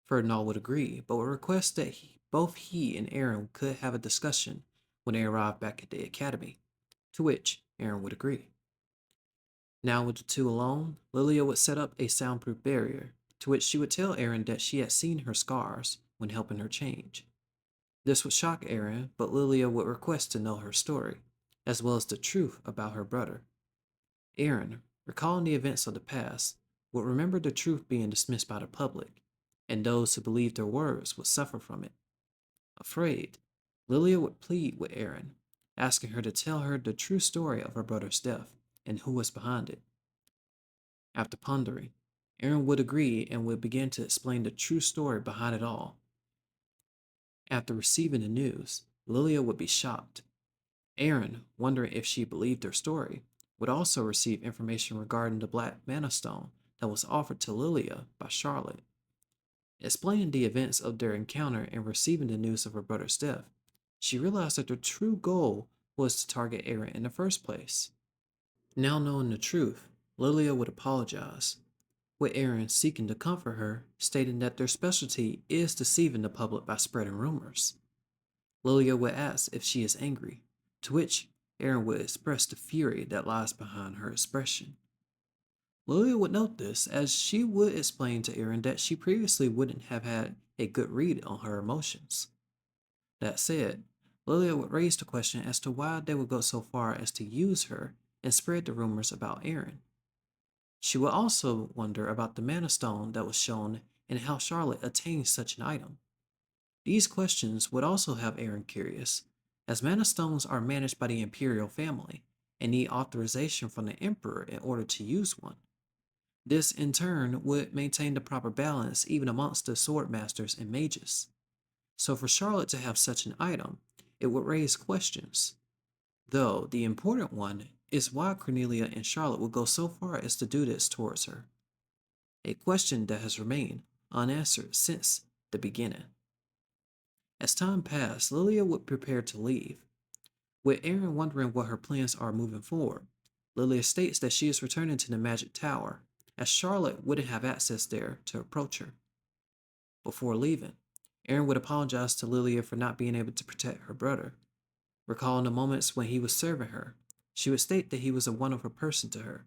Ferdinand would agree, but would request that both he and Erin could have a discussion when they arrived back at the academy, to which Erin would agree. Now with the two alone, Lilia would set up a soundproof barrier, to which she would tell Erin that she had seen her scars when helping her change. This would shock Erin, but Lilia would request to know her story, as well as the truth about her brother. Erin, recalling the events of the past, would remember the truth being dismissed by the public, and those who believed her words would suffer from it. Afraid, Lilia would plead with Erin, asking her to tell her the true story of her brother's death and who was behind it. After pondering, Erin would agree and would begin to explain the true story behind it all. After receiving the news, Lilia would be shocked. Erin, wondering if she believed her story, would also receive information regarding the Black Mana Stone that was offered to Lilia by Charlotte. Explaining the events of their encounter and receiving the news of her brother's death, she realized that their true goal was to target Erin in the first place. Now knowing the truth, Lilia would apologize, with Erin seeking to comfort her, stating that their specialty is deceiving the public by spreading rumors. Lilia would ask if she is angry, to which Erin would express the fury that lies behind her expression. Lilia would note this, as she would explain to Erin that she previously wouldn't have had a good read on her emotions. That said, Lilia would raise the question as to why they would go so far as to use her and spread the rumors about Erin. She would also wonder about the Mana Stone that was shown and how Charlotte attained such an item. These questions would also have Erin curious, as Mana Stones are managed by the Imperial family and need authorization from the Emperor in order to use one. This, in turn, would maintain the proper balance even amongst the sword masters and mages. So for Charlotte to have such an item, it would raise questions. Though the important one is why Cornelia and Charlotte would go so far as to do this towards her. A question that has remained unanswered since the beginning. As time passed, Lilia would prepare to leave. With Erin wondering what her plans are moving forward, Lilia states that she is returning to the Magic Tower, as Charlotte wouldn't have access there to approach her. Before leaving, Erin would apologize to Lilia for not being able to protect her brother. Recalling the moments when he was serving her, she would state that he was a wonderful person to her.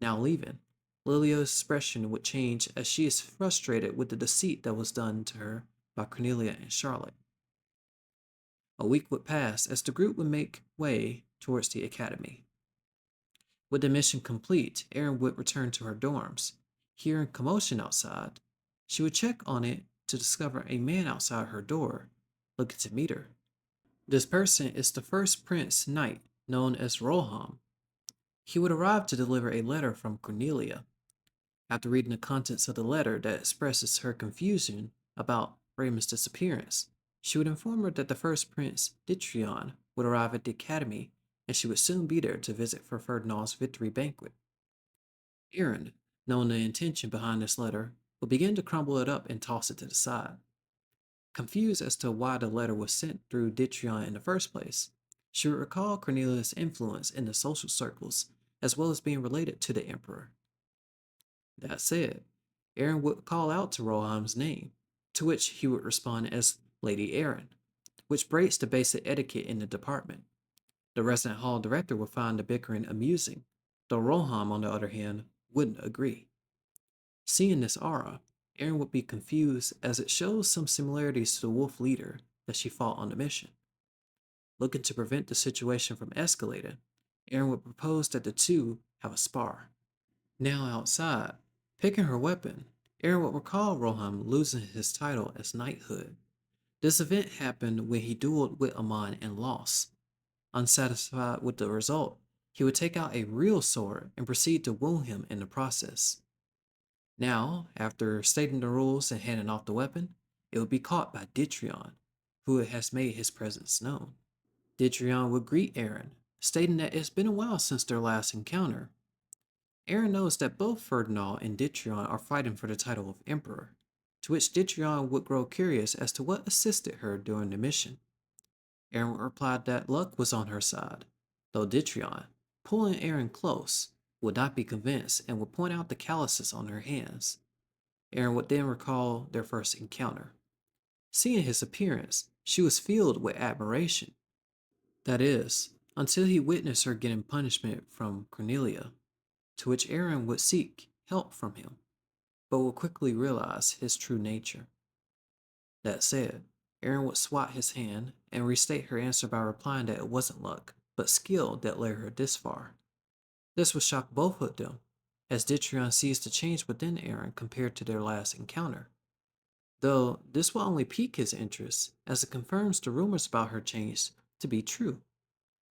Now leaving, Lilia's expression would change as she is frustrated with the deceit that was done to her by Cornelia and Charlotte. A week would pass as the group would make way towards the academy. With the mission complete, Erin would return to her dorms. Hearing commotion outside, she would check on it to discover a man outside her door, looking to meet her. This person is the first Prince Knight, known as Roham. He would arrive to deliver a letter from Cornelia. After reading the contents of the letter that expresses her confusion about Raymond's disappearance, she would inform her that the first Prince, Dittrion, would arrive at the academy and she would soon be there to visit for Ferdinand's victory banquet. Aaron, knowing the intention behind this letter, would begin to crumble it up and toss it to the side. Confused as to why the letter was sent through Dittrion in the first place, she would recall Cornelius' influence in the social circles, as well as being related to the emperor. That said, Aaron would call out to Roham's name, to which he would respond as Lady Aaron, which breaks the basic etiquette in the department. The resident hall director would find the bickering amusing, though Roham, on the other hand, wouldn't agree. Seeing this aura, Aaron would be confused as it shows some similarities to the wolf leader that she fought on the mission. Looking to prevent the situation from escalating, Aaron would propose that the two have a spar. Now outside, picking her weapon, Aaron would recall Roham losing his title as knighthood. This event happened when he dueled with Amon and lost. Unsatisfied with the result, he would take out a real sword and proceed to wound him in the process. Now, after stating the rules and handing off the weapon, it would be caught by Dittrion, who has made his presence known. Dittrion would greet Aaron, stating that it's been a while since their last encounter. Aaron knows that both Ferdinand and Dittrion are fighting for the title of Emperor, to which Dittrion would grow curious as to what assisted her during the mission. Aaron replied that luck was on her side, though Dittrion, pulling Aaron close, would not be convinced and would point out the calluses on her hands. Aaron would then recall their first encounter. Seeing his appearance, she was filled with admiration. That is, until he witnessed her getting punishment from Cornelia, to which Aaron would seek help from him, but would quickly realize his true nature. That said, Aaron would swat his hand and restate her answer by replying that it wasn't luck, but skill that led her this far. This would shock both of them, as Dittrion sees the change within Aaron compared to their last encounter. Though this will only pique his interest, as it confirms the rumors about her change to be true,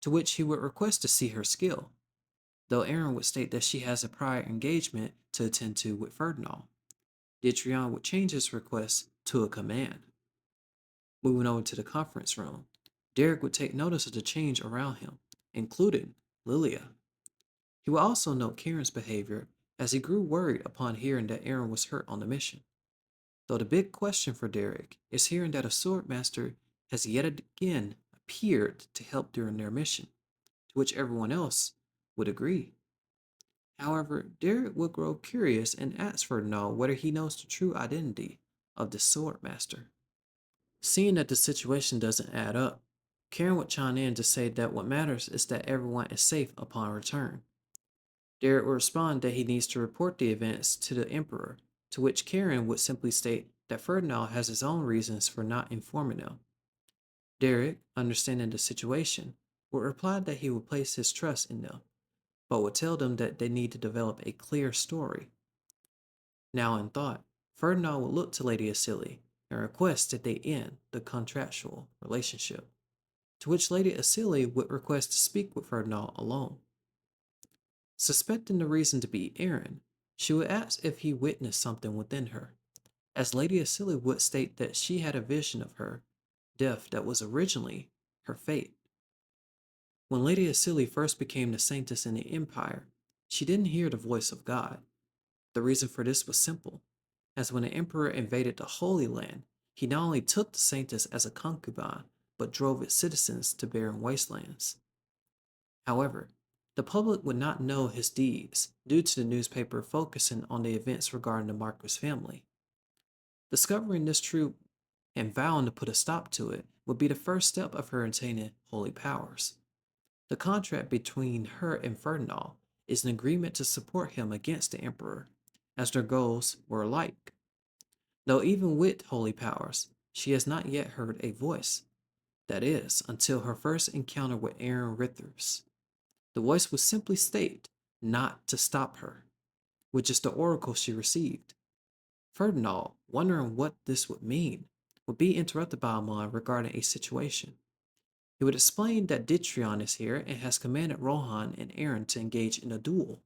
to which he would request to see her skill, though Aaron would state that she has a prior engagement to attend to with Ferdinand. Dittrion would change his request to a command. Moving over to the conference room, Derek would take notice of the change around him, including Lilia. He would also note Karen's behavior as he grew worried upon hearing that Aaron was hurt on the mission. Though the big question for Derek is hearing that a swordmaster has yet again appeared to help during their mission, to which everyone else would agree. However, Derek would grow curious and ask Ferdinand whether he knows the true identity of the swordmaster. Seeing that the situation doesn't add up, Karen would chime in to say that what matters is that everyone is safe upon return. Derek would respond that he needs to report the events to the Emperor, to which Karen would simply state that Ferdinand has his own reasons for not informing them. Derek, understanding the situation, would reply that he would place his trust in them, but would tell them that they need to develop a clear story. Now in thought, Ferdinand would look to Lady Asili and request that they end the contractual relationship, to which Lady Asili would request to speak with Ferdinand alone. Suspecting the reason to be Aaron, she would ask if he witnessed something within her, as Lady Asili would state that she had a vision of her death that was originally her fate. When Lady Asili first became the saintess in the Empire, she didn't hear the voice of God. The reason for this was simple, as when the Emperor invaded the Holy Land, he not only took the saintess as a concubine, but drove its citizens to barren wastelands. However, the public would not know his deeds due to the newspaper focusing on the events regarding the Marquis family. Discovering this truth and vowing to put a stop to it would be the first step of her attaining holy powers. The contract between her and Ferdinand is an agreement to support him against the Emperor, as their goals were alike. Though even with holy powers, she has not yet heard a voice. That is, until her first encounter with Aaron Rithers. The voice would simply state not to stop her, which is the oracle she received. Ferdinand, wondering what this would mean, would be interrupted by Amon regarding a situation. He would explain that Dittrion is here and has commanded Rohan and Aaron to engage in a duel.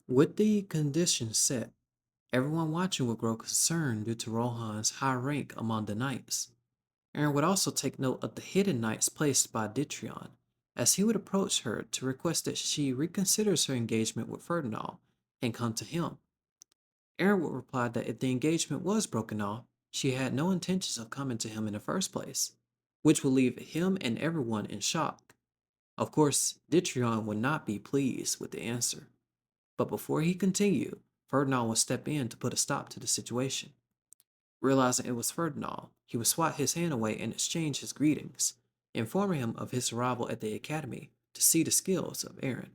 With the conditions set, everyone watching would grow concerned due to Rohan's high rank among the knights. Aaron would also take note of the hidden knights placed by Dittrion, as he would approach her to request that she reconsiders her engagement with Ferdinand and come to him. Aaron would reply that if the engagement was broken off, she had no intentions of coming to him in the first place, which would leave him and everyone in shock. Of course, Dittrion would not be pleased with the answer, but before he continued, Ferdinand would step in to put a stop to the situation. Realizing it was Ferdinand, he would swat his hand away and exchange his greetings, informing him of his arrival at the academy to see the skills of Aaron.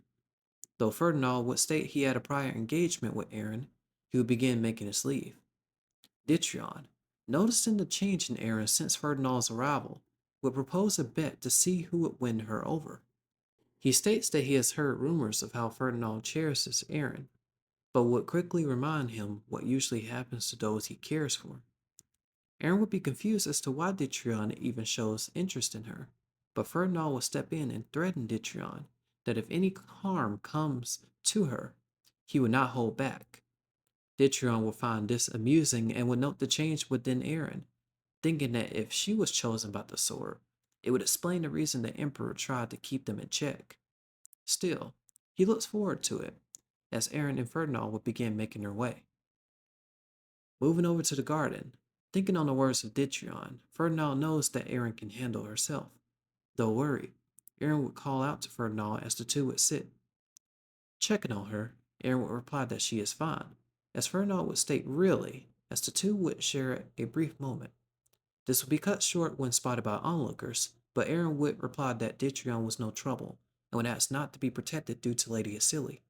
Though Ferdinand would state he had a prior engagement with Aaron, he would begin making his leave. Dittrion, noticing the change in Aaron since Ferdinand's arrival, would propose a bet to see who would win her over. He states that he has heard rumors of how Ferdinand cherishes Aaron, but would quickly remind him what usually happens to those he cares for. Aaron would be confused as to why Dittrion even shows interest in her, but Ferdinand would step in and threaten Dittrion that if any harm comes to her, he would not hold back. Dittrion would find this amusing and would note the change within Aaron, thinking that if she was chosen by the sword, it would explain the reason the Emperor tried to keep them in check. Still, he looks forward to it, as Aaron and Ferdinand would begin making their way. Moving over to the garden, thinking on the words of Dittrion, Ferdinand knows that Aaron can handle herself. Though worried, Aaron would call out to Ferdinand as the two would sit. Checking on her, Aaron would reply that she is fine, as Ferdinand would state really, as the two would share a brief moment. This would be cut short when spotted by onlookers, but Aaron would reply that Dittrion was no trouble, and would ask not to be protected due to Lady Asili.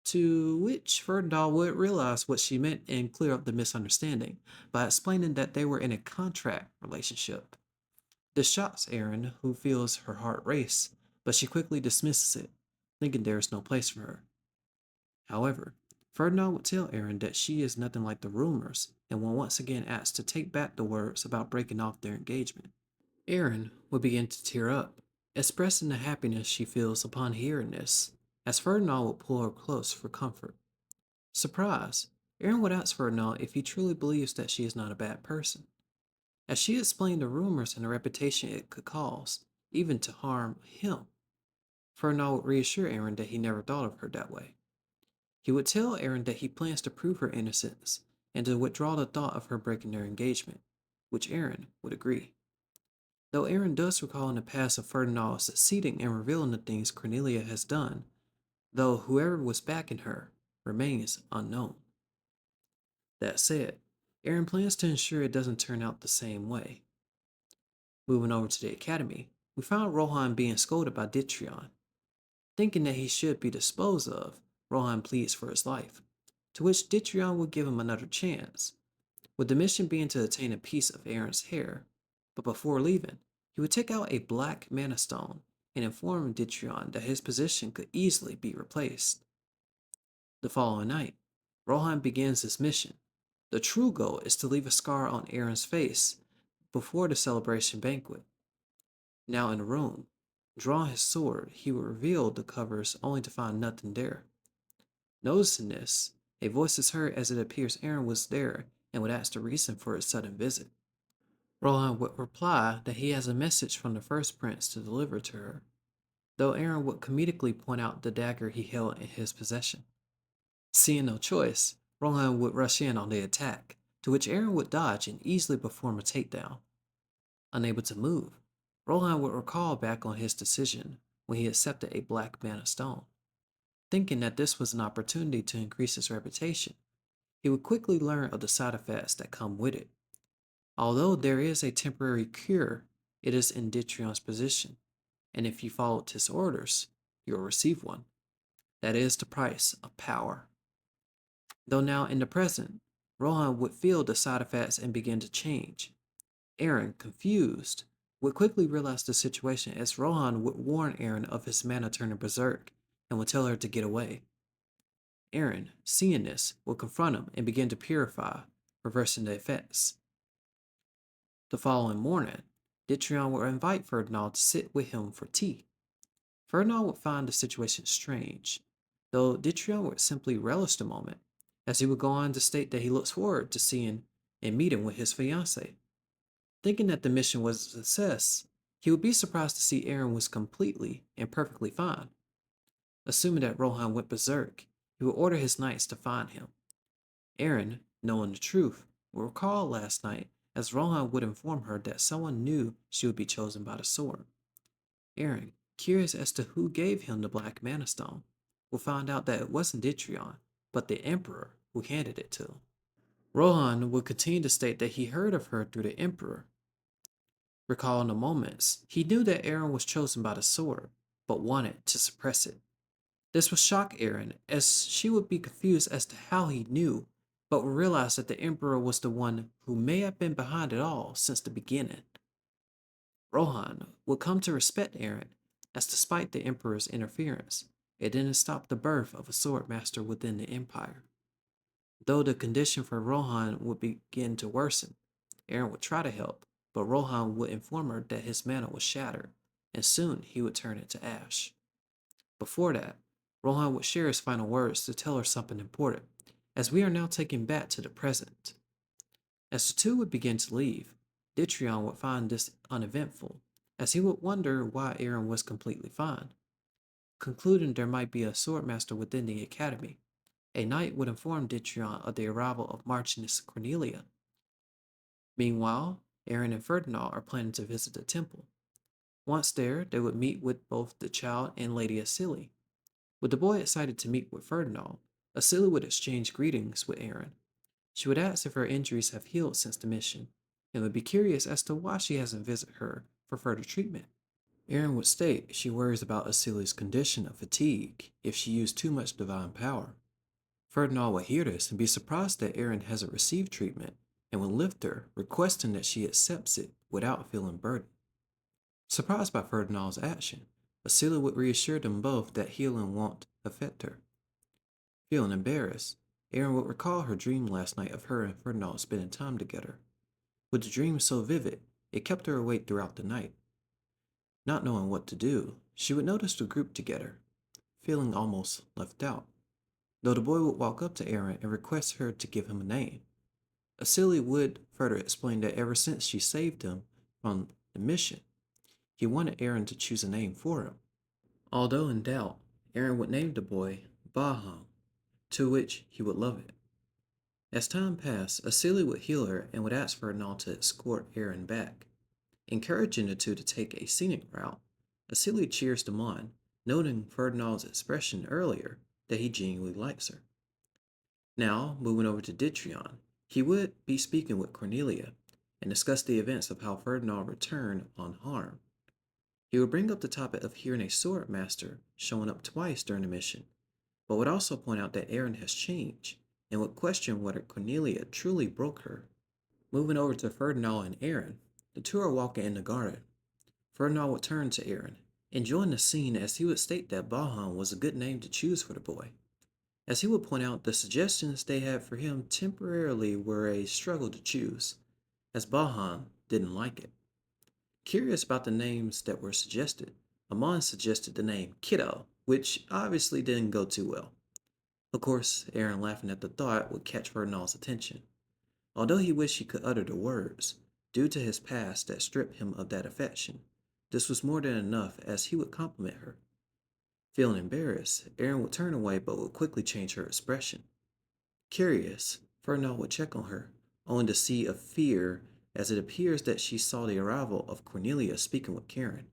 To which Ferdinand would realize what she meant and clear up the misunderstanding by explaining that they were in a contract relationship. This shocks Aaron, who feels her heart race, but she quickly dismisses it, thinking there is no place for her. However, Ferdinand would tell Aaron that she is nothing like the rumors and will once again ask to take back the words about breaking off their engagement. Aaron would begin to tear up, expressing the happiness she feels upon hearing this, as Ferdinand would pull her close for comfort. Surprised, Aaron would ask Ferdinand if he truly believes that she is not a bad person, as she explained the rumors and the reputation it could cause, even to harm him. Ferdinand would reassure Aaron that he never thought of her that way. He would tell Aaron that he plans to prove her innocence and to withdraw the thought of her breaking their engagement, which Aaron would agree. Though Aaron does recall in the past of Ferdinand succeeding in revealing the things Cornelia has done, though whoever was backing her remains unknown. That said, Aaron plans to ensure it doesn't turn out the same way. Moving over to the academy, we found Rohan being scolded by Dittrion. Thinking that he should be disposed of, Rohan pleads for his life, to which Dittrion will give him another chance, with the mission being to attain a piece of Aaron's hair. But before leaving, he would take out a black mana stone and inform Dittrion that his position could easily be replaced. The following night, Rohan begins his mission. The true goal is to leave a scar on Aaron's face before the celebration banquet. Now in the room, drawing his sword, he would reveal the covers only to find nothing there. Noticing this, a voice is heard as it appears Aaron was there and would ask the reason for his sudden visit. Rohan would reply that he has a message from the first prince to deliver to her, though Aaron would comedically point out the dagger he held in his possession. Seeing no choice, Rohan would rush in on the attack, to which Aaron would dodge and easily perform a takedown. Unable to move, Rohan would recall back on his decision when he accepted a black mana stone. Thinking that this was an opportunity to increase his reputation, he would quickly learn of the side effects that come with it. Although there is a temporary cure, it is in Ditrion's position, and if you followed his orders, you'll receive one. That is the price of power. Though now in the present, Rohan would feel the side effects and begin to change. Aaron, confused, would quickly realize the situation as Rohan would warn Aaron of his mana turning berserk and would tell her to get away. Aaron, seeing this, would confront him and begin to purify, reversing the effects. The following morning, Dittrion would invite Ferdinand to sit with him for tea. Ferdinand would find the situation strange, though Dittrion would simply relish the moment, as he would go on to state that he looks forward to seeing and meeting with his fiancée. Thinking that the mission was a success, he would be surprised to see Aaron was completely and perfectly fine. Assuming that Rohan went berserk, he would order his knights to find him. Aaron, knowing the truth, would recall last night as Rohan would inform her that someone knew she would be chosen by the sword. Aaron, curious as to who gave him the Black Mana Stone, will find out that it wasn't Dittrion, but the Emperor who handed it to him. Rohan would continue to state that he heard of her through the Emperor. Recalling the moments, he knew that Aaron was chosen by the sword, but wanted to suppress it. This would shock Aaron, as she would be confused as to how he knew, but would realize that the Emperor was the one who may have been behind it all since the beginning. Rohan would come to respect Aaron, as despite the Emperor's interference, it didn't stop the birth of a sword master within the Empire. Though the condition for Rohan would begin to worsen, Aaron would try to help, but Rohan would inform her that his mana was shattered, and soon he would turn into ash. Before that, Rohan would share his final words to tell her something important, as we are now taken back to the present. As the two would begin to leave, Dittrion would find this uneventful, as he would wonder why Aaron was completely fine. Concluding there might be a swordmaster within the academy, a knight would inform Dittrion of the arrival of Marchioness Cornelia. Meanwhile, Aaron and Ferdinand are planning to visit the temple. Once there, they would meet with both the child and Lady Asili. With the boy excited to meet with Ferdinand, Asili would exchange greetings with Aaron. She would ask if her injuries have healed since the mission, and would be curious as to why she hasn't visited her for further treatment. Aaron would state she worries about Asili's condition of fatigue if she used too much divine power. Ferdinand would hear this and be surprised that Aaron hasn't received treatment, and would lift her, requesting that she accepts it without feeling burdened. Surprised by Ferdinand's action, Asili would reassure them both that healing won't affect her. Feeling embarrassed, Aaron would recall her dream last night of her and Ferdinand spending time together. With the dream so vivid, it kept her awake throughout the night. Not knowing what to do, she would notice the group together, feeling almost left out, though the boy would walk up to Aaron and request her to give him a name. Asili would further explain that ever since she saved him from the mission, he wanted Aaron to choose a name for him. Although in doubt, Aaron would name the boy Baham, to which he would love it. As time passed, Asili would heal her and would ask Ferdinand to escort Aaron back. Encouraging the two to take a scenic route, Asili cheers them on, noting Ferdinand's expression earlier that he genuinely likes her. Now, moving over to Dittrion, he would be speaking with Cornelia and discuss the events of how Ferdinand returned unharmed. He would bring up the topic of hearing a sword master showing up twice during the mission, but would also point out that Aaron has changed and would question whether Cornelia truly broke her. Moving over to Ferdinand and Aaron, the two are walking in the garden. Ferdinand would turn to Aaron, enjoying the scene as he would state that Bahan was a good name to choose for the boy. As he would point out, the suggestions they had for him temporarily were a struggle to choose, as Bahan didn't like it. Curious about the names that were suggested, Amon suggested the name Kiddo, which obviously didn't go too well. Of course, Aaron laughing at the thought would catch Ferdinand's attention. Although he wished he could utter the words, due to his past that stripped him of that affection, this was more than enough as he would compliment her. Feeling embarrassed, Aaron would turn away but would quickly change her expression. Curious, Ferdinand would check on her, only to see a fear as it appears that she saw the arrival of Cornelia speaking with Karen.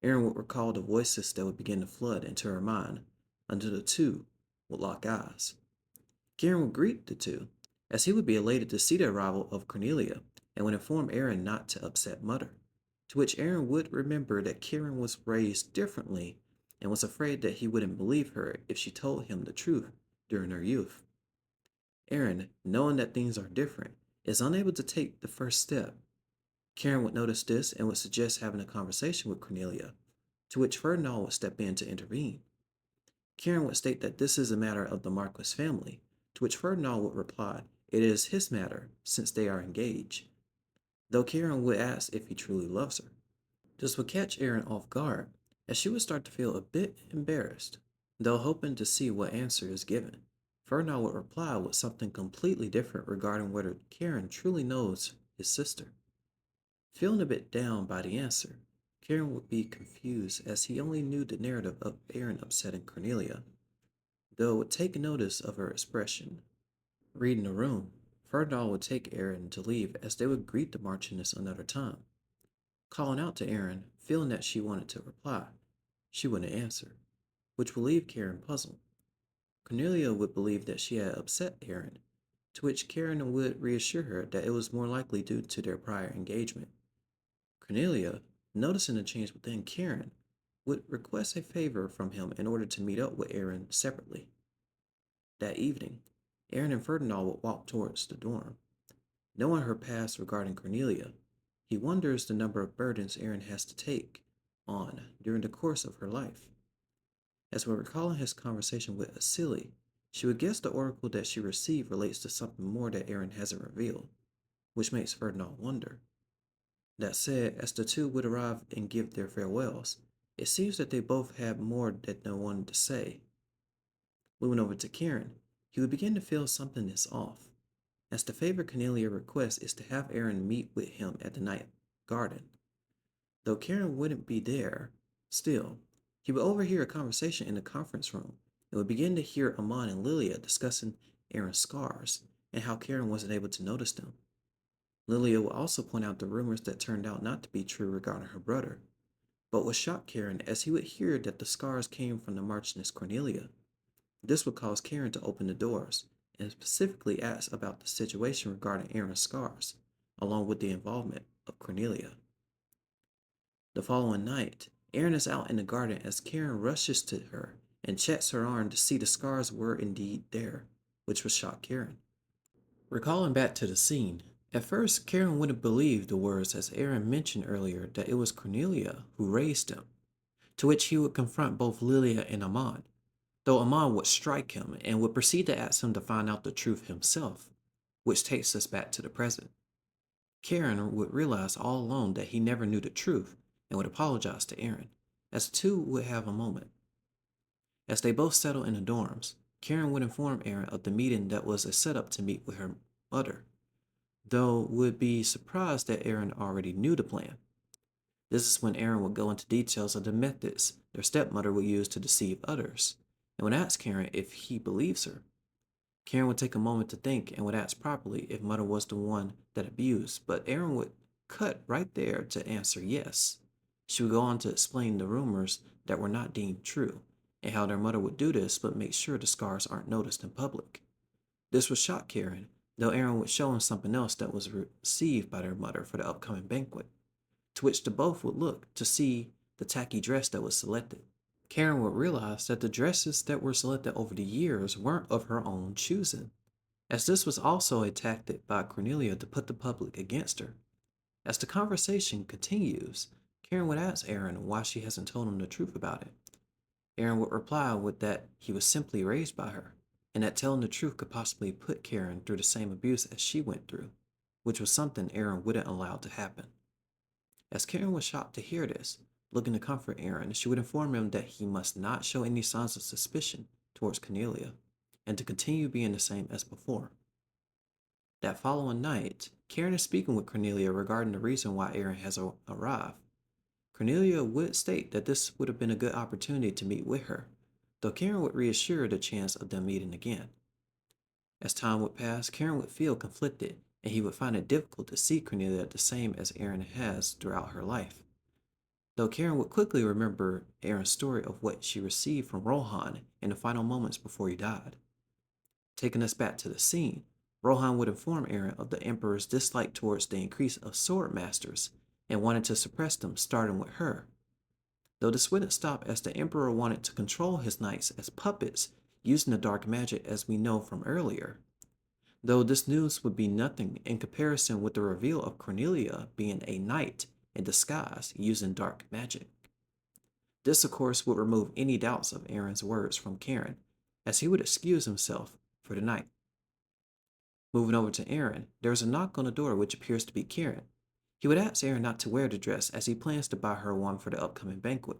Aaron would recall the voices that would begin to flood into her mind until the two would lock eyes. Karen would greet the two, as he would be elated to see the arrival of Cornelia and would inform Aaron not to upset Mother, to which Aaron would remember that Karen was raised differently and was afraid that he wouldn't believe her if she told him the truth during her youth. Aaron, knowing that things are different, is unable to take the first step. Karen would notice this and would suggest having a conversation with Cornelia, to which Ferdinand would step in to intervene. Karen would state that this is a matter of the Marquis family, to which Ferdinand would reply, it is his matter, since they are engaged, though Karen would ask if he truly loves her. This would catch Aaron off guard, as she would start to feel a bit embarrassed, though hoping to see what answer is given. Ferdinand would reply with something completely different regarding whether Karen truly knows his sister. Feeling a bit down by the answer, Karen would be confused as he only knew the narrative of Aaron upsetting Cornelia, though would take notice of her expression. Reading the room, Ferdinand would take Aaron to leave as they would greet the Marchioness another time. Calling out to Aaron, feeling that she wanted to reply, she wouldn't answer, which would leave Karen puzzled. Cornelia would believe that she had upset Aaron, to which Karen would reassure her that it was more likely due to their prior engagement. Cornelia, noticing the change within Karen, would request a favor from him in order to meet up with Aaron separately. That evening, Aaron and Ferdinand would walk towards the dorm. Knowing her past regarding Cornelia, he wonders the number of burdens Aaron has to take on during the course of her life. As when recalling his conversation with Asili, she would guess the oracle that she received relates to something more that Aaron hasn't revealed, which makes Ferdinand wonder. That said, as the two would arrive and give their farewells, it seems that they both had more that no one to say. Moving over to Karen, he would begin to feel something is off, as the favor Cornelia requests is to have Aaron meet with him at the night garden. Though Karen wouldn't be there, still, he would overhear a conversation in the conference room and would begin to hear Amon and Lilia discussing Aaron's scars and how Karen wasn't able to notice them. Lilia would also point out the rumors that turned out not to be true regarding her brother, but would shock Karen as he would hear that the scars came from the Marchioness Cornelia. This would cause Karen to open the doors and specifically ask about the situation regarding Aaron's scars, along with the involvement of Cornelia. The following night, Aaron is out in the garden as Karen rushes to her and checks her arm to see the scars were indeed there, which would shock Karen. Recalling back to the scene, at first Karen wouldn't believe the words as Aaron mentioned earlier that it was Cornelia who raised him, to which he would confront both Lilia and Amon, though Amon would strike him and would proceed to ask him to find out the truth himself, which takes us back to the present. Karen would realize all along that he never knew the truth and would apologize to Aaron, as the two would have a moment. As they both settle in the dorms, Karen would inform Aaron of the meeting that was a setup to meet with her mother, though would be surprised that Aaron already knew the plan. This is when Aaron would go into details of the methods their stepmother would use to deceive others, and would ask Karen if he believes her. Karen would take a moment to think and would ask properly if Mother was the one that abused, but Aaron would cut right there to answer yes. She would go on to explain the rumors that were not deemed true, and how their mother would do this but make sure the scars aren't noticed in public. This would shock Karen, though Aaron would show him something else that was received by their mother for the upcoming banquet, to which the both would look to see the tacky dress that was selected. Karen would realize that the dresses that were selected over the years weren't of her own choosing, as this was also a tactic by Cornelia to put the public against her. As the conversation continues, Karen would ask Aaron why she hasn't told him the truth about it. Aaron would reply with that he was simply raised by her, and that telling the truth could possibly put Karen through the same abuse as she went through, which was something Aaron wouldn't allow to happen. As Karen was shocked to hear this, looking to comfort Aaron, she would inform him that he must not show any signs of suspicion towards Cornelia, and to continue being the same as before. That following night, Karen is speaking with Cornelia regarding the reason why Aaron has arrived. Cornelia would state that this would have been a good opportunity to meet with her, though Karen would reassure the chance of them meeting again. As time would pass, Karen would feel conflicted, and he would find it difficult to see Cornelia the same as Aaron has throughout her life. Though Karen would quickly remember Aaron's story of what she received from Rohan in the final moments before he died. Taking us back to the scene, Rohan would inform Aaron of the Emperor's dislike towards the increase of sword masters and wanted to suppress them, starting with her. Though this wouldn't stop as the Emperor wanted to control his knights as puppets using the dark magic as we know from earlier. Though this news would be nothing in comparison with the reveal of Cornelia being a knight in disguise using dark magic. This, of course, would remove any doubts of Aaron's words from Karen, as he would excuse himself for the night. Moving over to Aaron, there is a knock on the door which appears to be Karen. He would ask Aaron not to wear the dress as he plans to buy her one for the upcoming banquet.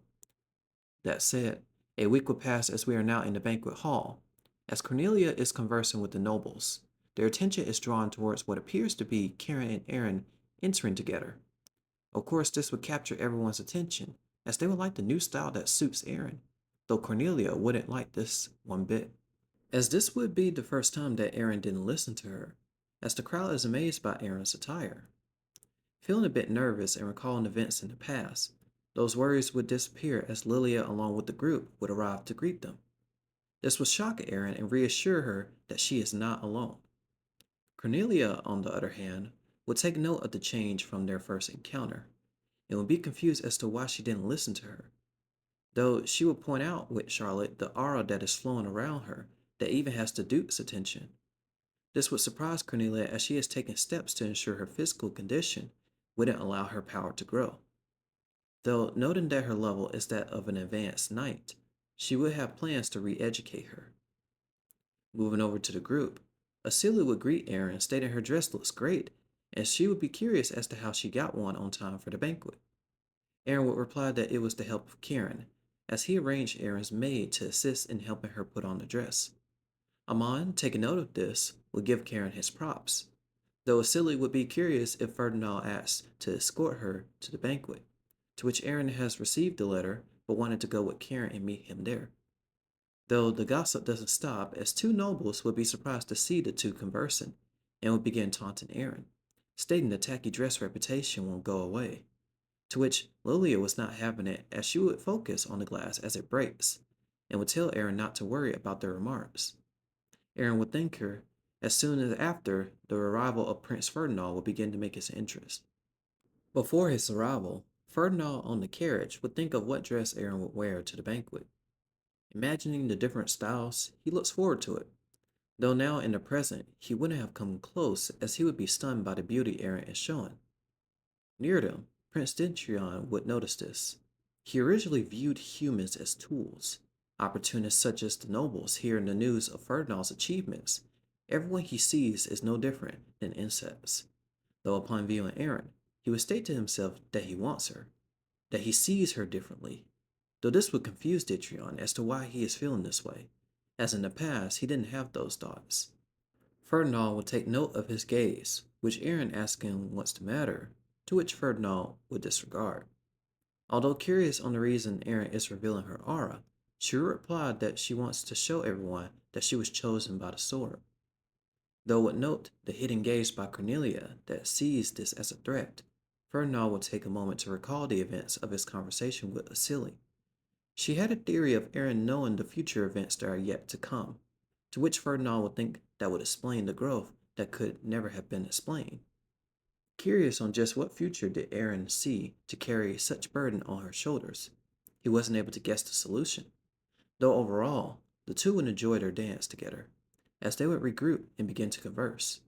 That said, a week would pass as we are now in the banquet hall. As Cornelia is conversing with the nobles, their attention is drawn towards what appears to be Karen and Aaron entering together. Of course, this would capture everyone's attention, as they would like the new style that suits Aaron, though Cornelia wouldn't like this one bit, as this would be the first time that Aaron didn't listen to her, as the crowd is amazed by Aaron's attire. Feeling a bit nervous and recalling events in the past, those worries would disappear as Lilia, along with the group, would arrive to greet them. This would shock Aaron and reassure her that she is not alone. Cornelia, on the other hand, would take note of the change from their first encounter and would be confused as to why she didn't listen to her, though she would point out with Charlotte the aura that is flowing around her that even has the Duke's attention. This would surprise Cornelia as she has taken steps to ensure her physical condition wouldn't allow her power to grow. Though noting that her level is that of an advanced knight, she would have plans to re-educate her. Moving over to the group, Acelia would greet Aaron, stating her dress looks great, and she would be curious as to how she got one on time for the banquet. Aaron would reply that it was the help of Karen, as he arranged Aaron's maid to assist in helping her put on the dress. Amon, taking note of this, would give Karen his props, though Acelia would be curious if Ferdinand asked to escort her to the banquet, to which Aaron has received the letter but wanted to go with Karen and meet him there. Though the gossip doesn't stop, as two nobles would be surprised to see the two conversing and would begin taunting Aaron, stating the tacky dress reputation won't go away. To which Lilia was not having it, as she would focus on the glass as it breaks and would tell Aaron not to worry about their remarks. Aaron would thank her as soon as after the arrival of Prince Ferdinand would begin to make his entrance. Before his arrival, Ferdinand on the carriage would think of what dress Aaron would wear to the banquet. Imagining the different styles, he looks forward to it, though now in the present he wouldn't have come close as he would be stunned by the beauty Aaron is showing. Near them, Prince Dentrion would notice this. He originally viewed humans as tools. Opportunists such as the nobles hearing the news of Ferdinand's achievements. Everyone he sees is no different than insects. Though upon viewing Aaron, he would state to himself that he wants her, that he sees her differently. Though this would confuse Dentrion as to why he is feeling this way, as in the past he didn't have those thoughts. Ferdinand would take note of his gaze, which Aaron asked him what's the matter, to which Ferdinand would disregard. Although curious on the reason Aaron is revealing her aura, she replied that she wants to show everyone that she was chosen by the sword. Though would note the hidden gaze by Cornelia that sees this as a threat, Ferdinand would take a moment to recall the events of his conversation with Acelia. She had a theory of Aaron knowing the future events that are yet to come, to which Ferdinand would think that would explain the growth that could never have been explained. Curious on just what future did Aaron see to carry such burden on her shoulders, he wasn't able to guess the solution, though overall, the two would enjoy their dance together, as they would regroup and begin to converse.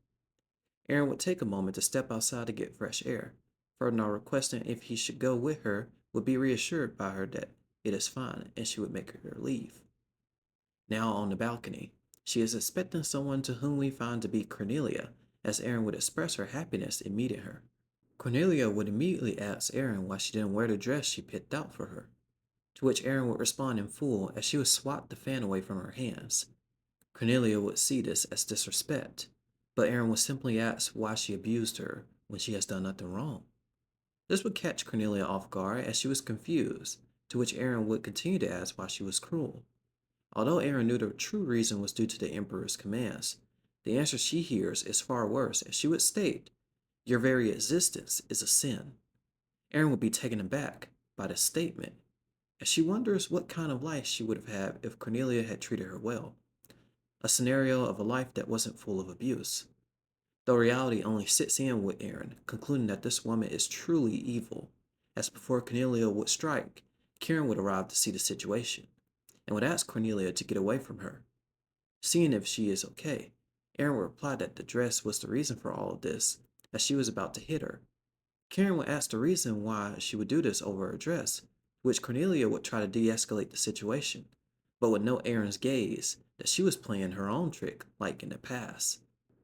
Aaron would take a moment to step outside to get fresh air. Ferdinand requesting if he should go with her would be reassured by her that it is fine and she would make her leave. Now on the balcony, she is expecting someone to whom we find to be Cornelia, as Aaron would express her happiness in meeting her. Cornelia would immediately ask Aaron why she didn't wear the dress she picked out for her, to which Aaron would respond in full as she would swat the fan away from her hands. Cornelia would see this as disrespect, but Aaron would simply ask why she abused her when she has done nothing wrong. This would catch Cornelia off guard as she was confused, to which Aaron would continue to ask why she was cruel. Although Aaron knew the true reason was due to the Emperor's commands, the answer she hears is far worse as she would state, "Your very existence is a sin." Aaron would be taken aback by this statement, as she wonders what kind of life she would have had if Cornelia had treated her well. A scenario of a life that wasn't full of abuse. Though reality only sits in with Aaron, concluding that this woman is truly evil, as before Cornelia would strike, Karen would arrive to see the situation, and would ask Cornelia to get away from her. Seeing if she is okay, Aaron would reply that the dress was the reason for all of this, as she was about to hit her. Karen would ask the reason why she would do this over her dress, which Cornelia would try to de-escalate the situation, but would note Aaron's gaze that she was playing her own trick like in the past.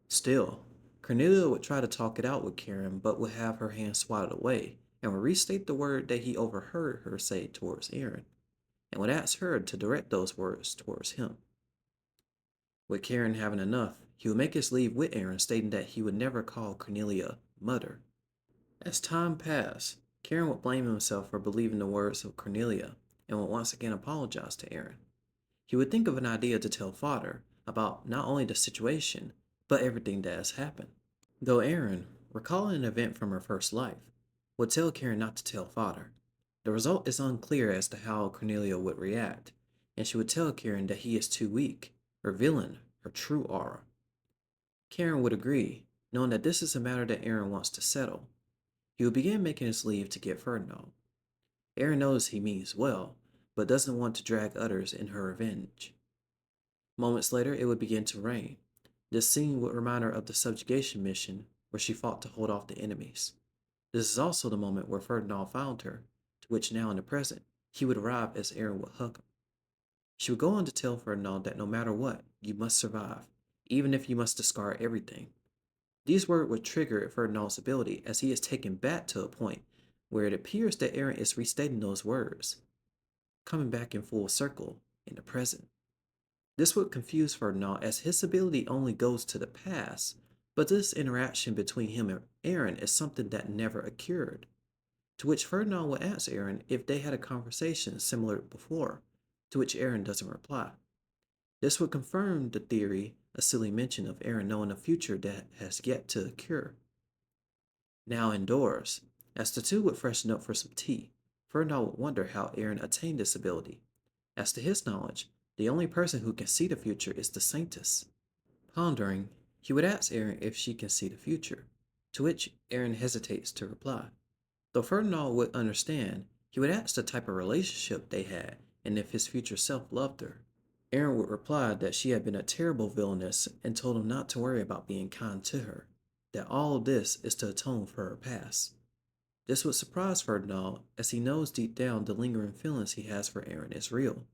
Still, Cornelia would try to talk it out with Karen, but would have her hand swatted away and would restate the word that he overheard her say towards Aaron, and would ask her to direct those words towards him. With Karen having enough, he would make his leave with Aaron, stating that he would never call Cornelia mother. As time passed, Karen would blame himself for believing the words of Cornelia and would once again apologize to Aaron. He would think of an idea to tell father about not only the situation, but everything that has happened. Though Aaron, recalling an event from her first life, would tell Karen not to tell father. The result is unclear as to how Cornelia would react, and she would tell Karen that he is too weak, revealing her true aura. Karen would agree, knowing that this is a matter that Aaron wants to settle. He would begin making his leave to get Ferdinand. Aaron knows he means well, but doesn't want to drag others in her revenge. Moments later, it would begin to rain. This scene would remind her of the subjugation mission where she fought to hold off the enemies. This is also the moment where Ferdinand found her, to which now in the present, he would arrive as Aaron would hug him. She would go on to tell Ferdinand that no matter what, you must survive, even if you must discard everything. These words would trigger Ferdinand's ability as he is taken back to a point where it appears that Aaron is restating those words, coming back in full circle in the present. This would confuse Ferdinand as his ability only goes to the past, but this interaction between him and Aaron is something that never occurred. To which Ferdinand would ask Aaron if they had a conversation similar before, to which Aaron doesn't reply. This would confirm the theory a silly mention of Aaron knowing a future that has yet to occur. Now indoors, as the two would freshen up for some tea, Ferdinand would wonder how Aaron attained this ability. As to his knowledge, the only person who can see the future is the Saintess. Pondering, he would ask Aaron if she can see the future, to which Aaron hesitates to reply. Though Ferdinand would understand, he would ask the type of relationship they had and if his future self loved her. Aaron would reply that she had been a terrible villainess and told him not to worry about being kind to her, that all this is to atone for her past. This would surprise Ferdinand as he knows deep down the lingering feelings he has for Aaron is real.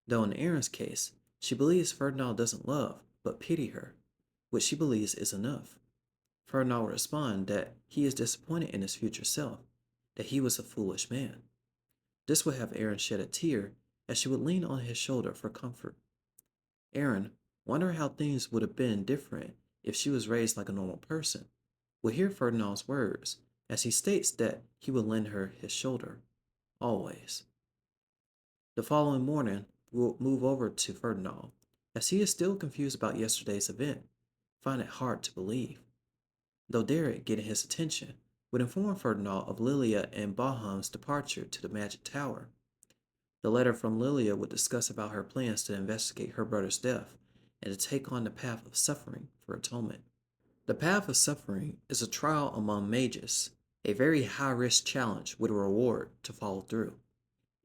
Though in Aaron's case, she believes Ferdinand doesn't love, but pity her, which she believes is enough. Ferdinand would respond that he is disappointed in his future self, that he was a foolish man. This would have Aaron shed a tear as she would lean on his shoulder for comfort. Aaron, wondering how things would have been different if she was raised like a normal person, would hear Ferdinand's words as he states that he would lend her his shoulder, always. The following morning, we will move over to Ferdinand, as he is still confused about yesterday's event, find it hard to believe. Though Derek, getting his attention, would inform Ferdinand of Lilia and Baham's departure to the Magic Tower. The letter from Lilia would discuss about her plans to investigate her brother's death and to take on the path of suffering for atonement. The path of suffering is a trial among mages, a very high-risk challenge with a reward to follow through.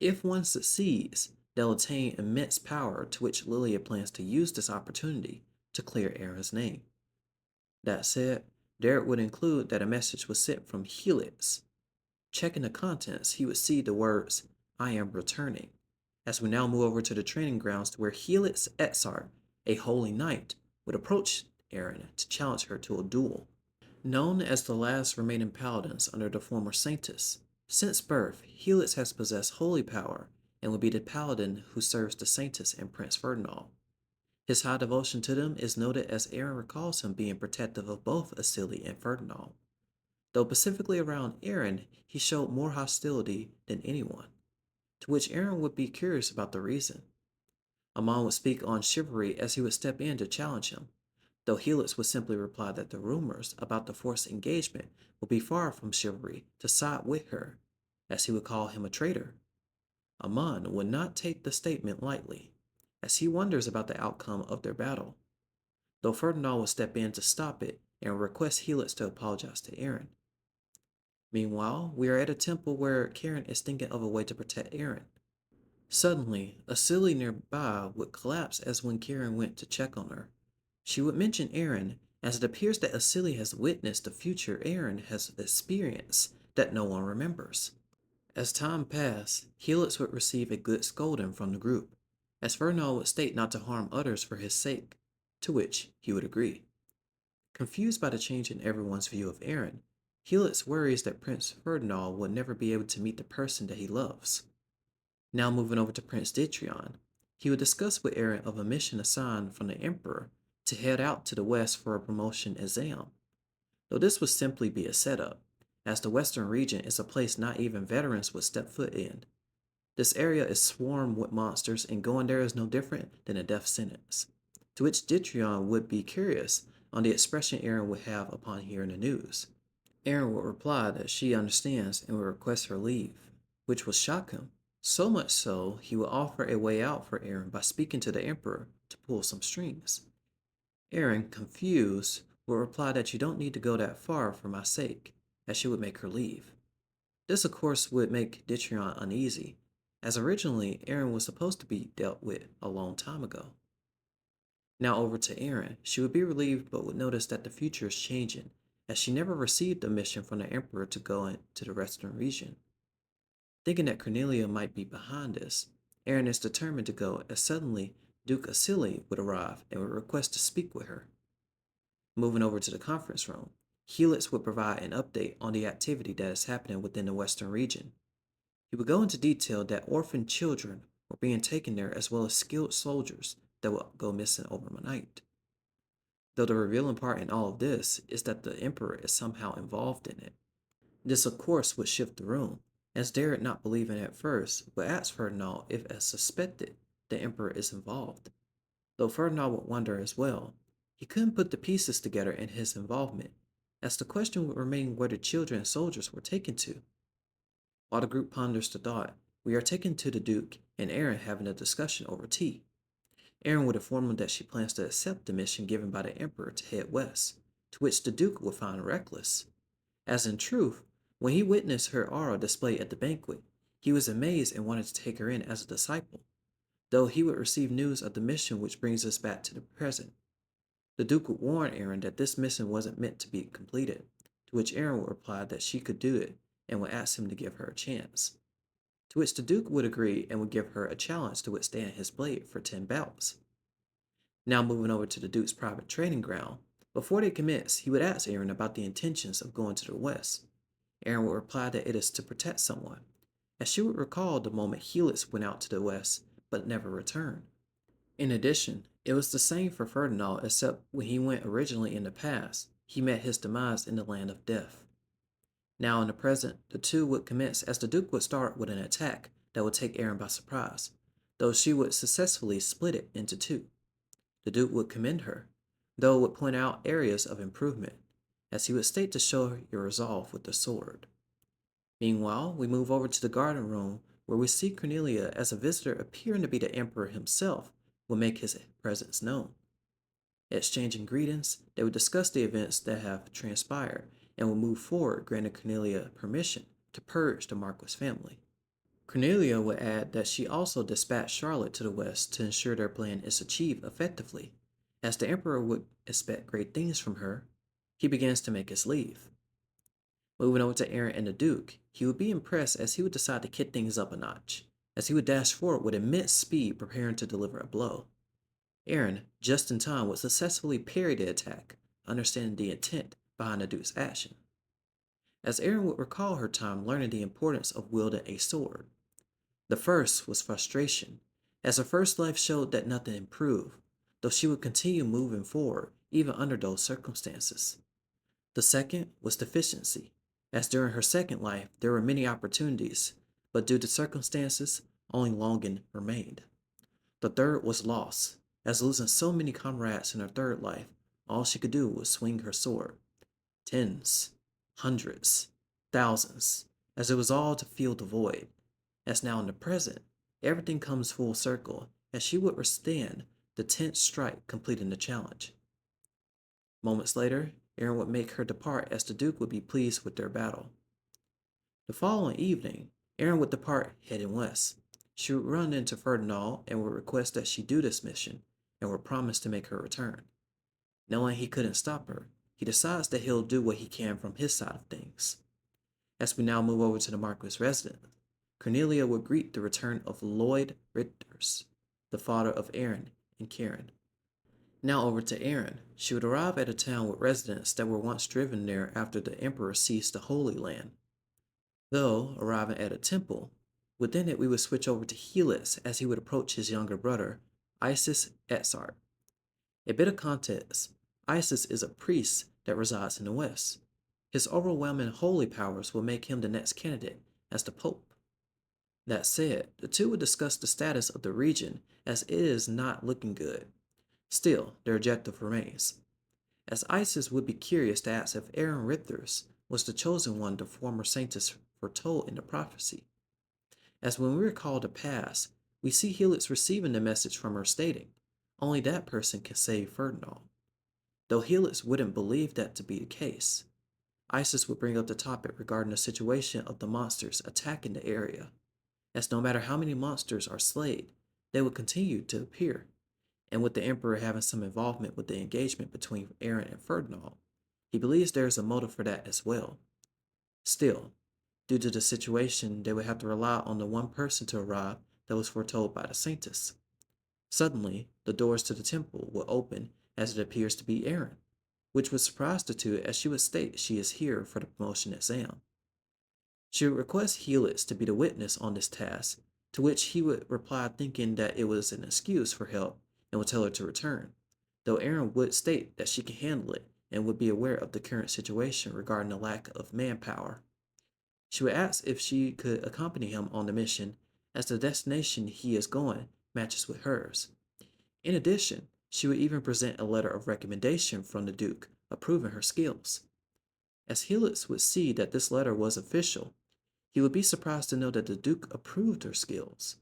If one succeeds, they'll attain immense power, to which Lilia plans to use this opportunity to clear Aaron's name. That said, Derek would include that a message was sent from Helix. Checking the contents, he would see the words, "I am returning," as we now move over to the training grounds where Helix Edzard, a holy knight, would approach Aaron to challenge her to a duel. Known as the last remaining paladins under the former Saintess, since birth, Helix has possessed holy power and would be the paladin who serves the Saintess and Prince Ferdinand. His high devotion to them is noted as Aaron recalls him being protective of both Asili and Ferdinand. Though specifically around Aaron, he showed more hostility than anyone, to which Aaron would be curious about the reason. Amon would speak on chivalry as he would step in to challenge him, though Helix would simply reply that the rumors about the forced engagement would be far from chivalry to side with her, as he would call him a traitor. Amon would not take the statement lightly, as he wonders about the outcome of their battle, though Ferdinand would step in to stop it and request Helix to apologize to Aaron. Meanwhile, we are at a temple where Karen is thinking of a way to protect Aaron. Suddenly, a silly nearby would collapse as when Karen went to check on her. She would mention Aaron, as it appears that Asili has witnessed the future Aaron has experienced that no one remembers. As time passed, Helix would receive a good scolding from the group, as Ferdinand would state not to harm others for his sake, to which he would agree. Confused by the change in everyone's view of Aaron, Helix worries that Prince Ferdinand will never be able to meet the person that he loves. Now moving over to Prince Ditrion, he would discuss with Aaron of a mission assigned from the Emperor to head out to the west for a promotion exam, though this would simply be a setup, as the western region is a place not even veterans would step foot in. This area is swarmed with monsters, and going there is no different than a death sentence. To which Ditrion would be curious on the expression Aaron would have upon hearing the news. Aaron would reply that she understands and would request her leave, which would shock him. So much so, he would offer a way out for Aaron by speaking to the Emperor to pull some strings. Aaron, confused, would reply that you don't need to go that far for my sake, as she would make her leave. This, of course, would make Ditrion uneasy, as originally Aaron was supposed to be dealt with a long time ago. Now over to Aaron, she would be relieved but would notice that the future is changing, as she never received a mission from the Emperor to go into the Western region. Thinking that Cornelia might be behind this, Aaron is determined to go as suddenly Duke Asili would arrive and would request to speak with her. Moving over to the conference room, Helix would provide an update on the activity that is happening within the Western region. He would go into detail that orphan children were being taken there as well as skilled soldiers that would go missing overnight. Though the revealing part in all of this is that the Emperor is somehow involved in it. This, of course, would shift the room, as Derek, not believing at first, would ask Ferdinand if, as suspected, the Emperor is involved. Though Ferdinand would wonder as well, he couldn't put the pieces together in his involvement, as the question would remain where the children and soldiers were taken to. While the group ponders the thought, we are taken to the Duke and Aaron having a discussion over tea. Aaron would inform him that she plans to accept the mission given by the Emperor to head west, to which the Duke would find reckless. As in truth, when he witnessed her aura displayed at the banquet, he was amazed and wanted to take her in as a disciple, though he would receive news of the mission, which brings us back to the present. The Duke would warn Aaron that this mission wasn't meant to be completed, to which Aaron would reply that she could do it and would ask him to give her a chance. To which the Duke would agree and would give her a challenge to withstand his blade for 10 bouts. Now moving over to the Duke's private training ground, before they commence, he would ask Aaron about the intentions of going to the west. Aaron would reply that it is to protect someone, as she would recall the moment Helix went out to the west but never returned. In addition, it was the same for Ferdinand, except when he went originally in the past, he met his demise in the land of death. Now in the present, the two would commence as the Duke would start with an attack that would take Aaron by surprise, though she would successfully split it into two. The Duke would commend her, though would point out areas of improvement, as he would state to show your resolve with the sword. Meanwhile, we move over to the garden room, where we see Cornelia as a visitor appearing to be the Emperor himself will make his presence known. Exchanging greetings, they would discuss the events that have transpired and will move forward, granting Cornelia permission to purge the Marquis family. Cornelia would add that she also dispatched Charlotte to the west to ensure their plan is achieved effectively. As the Emperor would expect great things from her, he begins to make his leave. Moving over to Aaron and the Duke, he would be impressed as he would decide to kick things up a notch, as he would dash forward with immense speed preparing to deliver a blow. Aaron, just in time, would successfully parry the attack, understanding the intent behind the Duke's action. As Aaron would recall her time learning the importance of wielding a sword. The first was frustration, as her first life showed that nothing improved, though she would continue moving forward even under those circumstances. The second was deficiency, as during her second life there were many opportunities, but due to circumstances, only longing remained. The third was loss, as losing so many comrades in her third life, all she could do was swing her sword. Tens, hundreds, thousands, as it was all to fill the void. As now in the present, everything comes full circle, as she would withstand the 10th strike, completing the challenge. Moments later, Aaron would make her depart, as the Duke would be pleased with their battle. The following evening, Aaron would depart, heading west. She would run into Ferdinand and would request that she do this mission, and would promise to make her return. Knowing he couldn't stop her, he decides that he'll do what he can from his side of things. As we now move over to the Marquis' residence, Cornelia would greet the return of Lloyd Ritters, the father of Aaron and Karen. Now over to Aaron. She would arrive at a town with residents that were once driven there after the emperor seized the Holy Land. Though, arriving at a temple, within it we would switch over to Helix as he would approach his younger brother, Isis Etsart. A bit of context: Isis is a priest that resides in the West. His overwhelming holy powers will make him the next candidate as the Pope. That said, the two would discuss the status of the region as it is not looking good. Still, their objective remains, as Isis would be curious to ask if Aaron Rithers was the chosen one the former saintess foretold in the prophecy. As when we recall the past, we see Helix receiving the message from her stating, only that person can save Ferdinand. Though Helix wouldn't believe that to be the case, Isis would bring up the topic regarding the situation of the monsters attacking the area, as no matter how many monsters are slayed, they would continue to appear, and with the Emperor having some involvement with the engagement between Aaron and Ferdinand, he believes there is a motive for that as well. Still, due to the situation, they would have to rely on the one person to arrive that was foretold by the saintess. Suddenly, the doors to the temple will open as it appears to be Aaron, which would surprise the two as she would state she is here for the promotion exam. She would request Helix to be the witness on this task, to which he would reply thinking that it was an excuse for help and would tell her to return, though Aaron would state that she can handle it and would be aware of the current situation regarding the lack of manpower. She would ask if she could accompany him on the mission, as the destination he is going matches with hers. In addition, she would even present a letter of recommendation from the Duke approving her skills. As Helix would see that this letter was official, he would be surprised to know that the Duke approved her skills.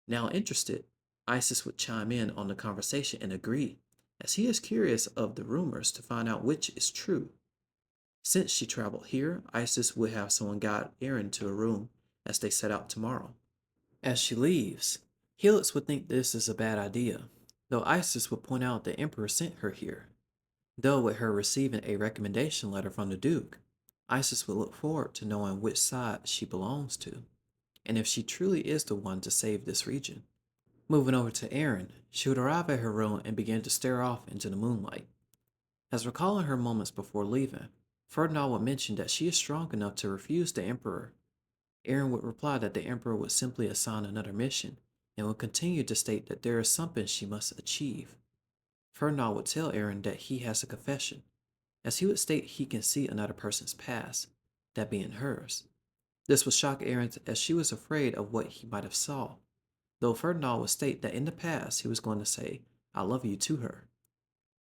Now interested, Isis would chime in on the conversation and agree, as he is curious of the rumors to find out which is true. Since she traveled here, Isis would have someone guide Aaron to a room as they set out tomorrow. As she leaves, Helix would think this is a bad idea, though Isis would point out the Emperor sent her here. Though with her receiving a recommendation letter from the Duke, Isis would look forward to knowing which side she belongs to, and if she truly is the one to save this region. Moving over to Aaron, she would arrive at her room and begin to stare off into the moonlight. As recalling her moments before leaving, Ferdinand would mention that she is strong enough to refuse the Emperor. Aaron would reply that the Emperor would simply assign another mission, and would continue to state that there is something she must achieve. Ferdinand would tell Aaron that he has a confession, as he would state he can see another person's past, that being hers. This would shock Aaron as she was afraid of what he might have saw, though Ferdinand would state that in the past he was going to say, "I love you" to her,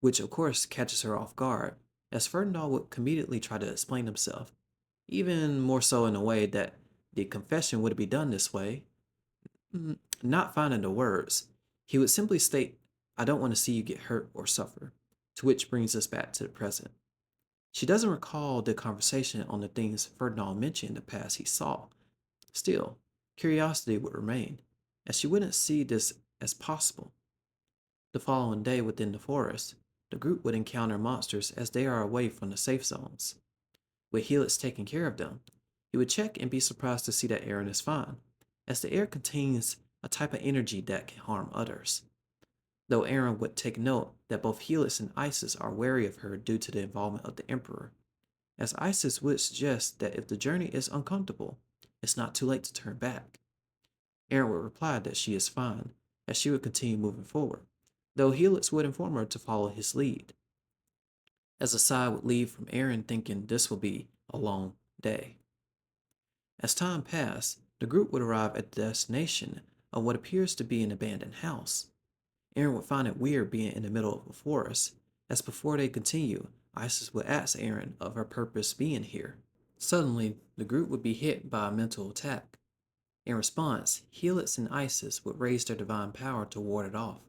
which of course catches her off guard, as Ferdinand would immediately try to explain himself, even more so in a way that the confession would be done this way. Not finding the words, he would simply state, "I don't want to see you get hurt or suffer," to which brings us back to the present. She doesn't recall the conversation on the things Ferdinand mentioned in the past he saw. Still, curiosity would remain, as she wouldn't see this as possible. The following day within the forest, the group would encounter monsters as they are away from the safe zones. With Helix taking care of them, he would check and be surprised to see that Aaron is fine, as the air contains a type of energy that can harm others. Though Aaron would take note that both Helix and Isis are wary of her due to the involvement of the Emperor, as Isis would suggest that if the journey is uncomfortable, it's not too late to turn back. Aaron would reply that she is fine, as she would continue moving forward, though Helix would inform her to follow his lead. As a sigh would leave from Aaron thinking this will be a long day. As time passed, the group would arrive at the destination of what appears to be an abandoned house. Aaron would find it weird being in the middle of a forest, as before they continue, Isis would ask Aaron of her purpose being here. Suddenly, the group would be hit by a mental attack. In response, Helix and Isis would raise their divine power to ward it off.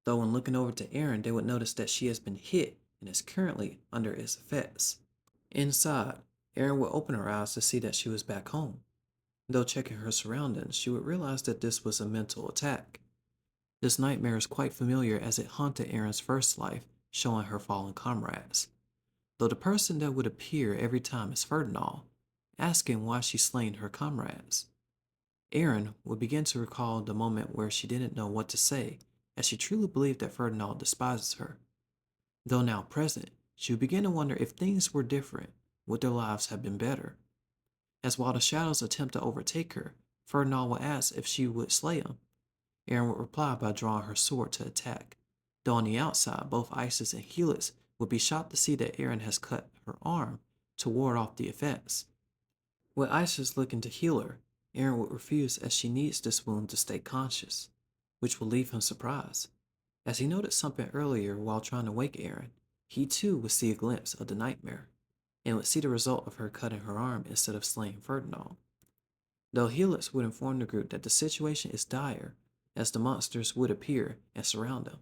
Though when looking over to Aaron, they would notice that she has been hit and is currently under its effects. Inside, Aaron would open her eyes to see that she was back home. Though checking her surroundings, she would realize that this was a mental attack. This nightmare is quite familiar as it haunted Aaron's first life, showing her fallen comrades. Though the person that would appear every time is Ferdinand, asking why she slain her comrades. Erin would begin to recall the moment where she didn't know what to say, as she truly believed that Ferdinand despises her. Though now present, she would begin to wonder if things were different, would their lives have been better? As while the shadows attempt to overtake her, Ferdinand would ask if she would slay him. Erin would reply by drawing her sword to attack. Though on the outside, both Isis and Helix would be shocked to see that Erin has cut her arm to ward off the effects. With Isis looking to heal her, Erin would refuse as she needs this wound to stay conscious, which will leave him surprised. As he noted something earlier while trying to wake Erin, he too would see a glimpse of the nightmare, and would see the result of her cutting her arm instead of slaying Ferdinand. Though Helix would inform the group that the situation is dire, as the monsters would appear and surround them.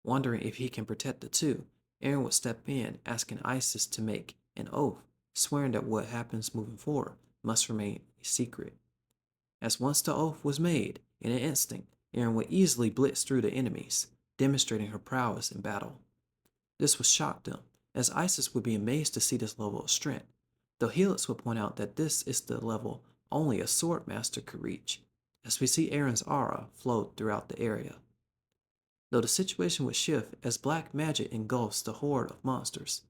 Wondering if he can protect the two, Aaron would step in, asking Isis to make an oath, swearing that what happens moving forward must remain a secret. As once the oath was made, in an instant, Aaron would easily blitz through the enemies, demonstrating her prowess in battle. This would shock them, as Isis would be amazed to see this level of strength, though Helix would point out that this is the level only a sword master could reach, as we see Aaron's aura float throughout the area. Though the situation would shift as black magic engulfs the horde of monsters.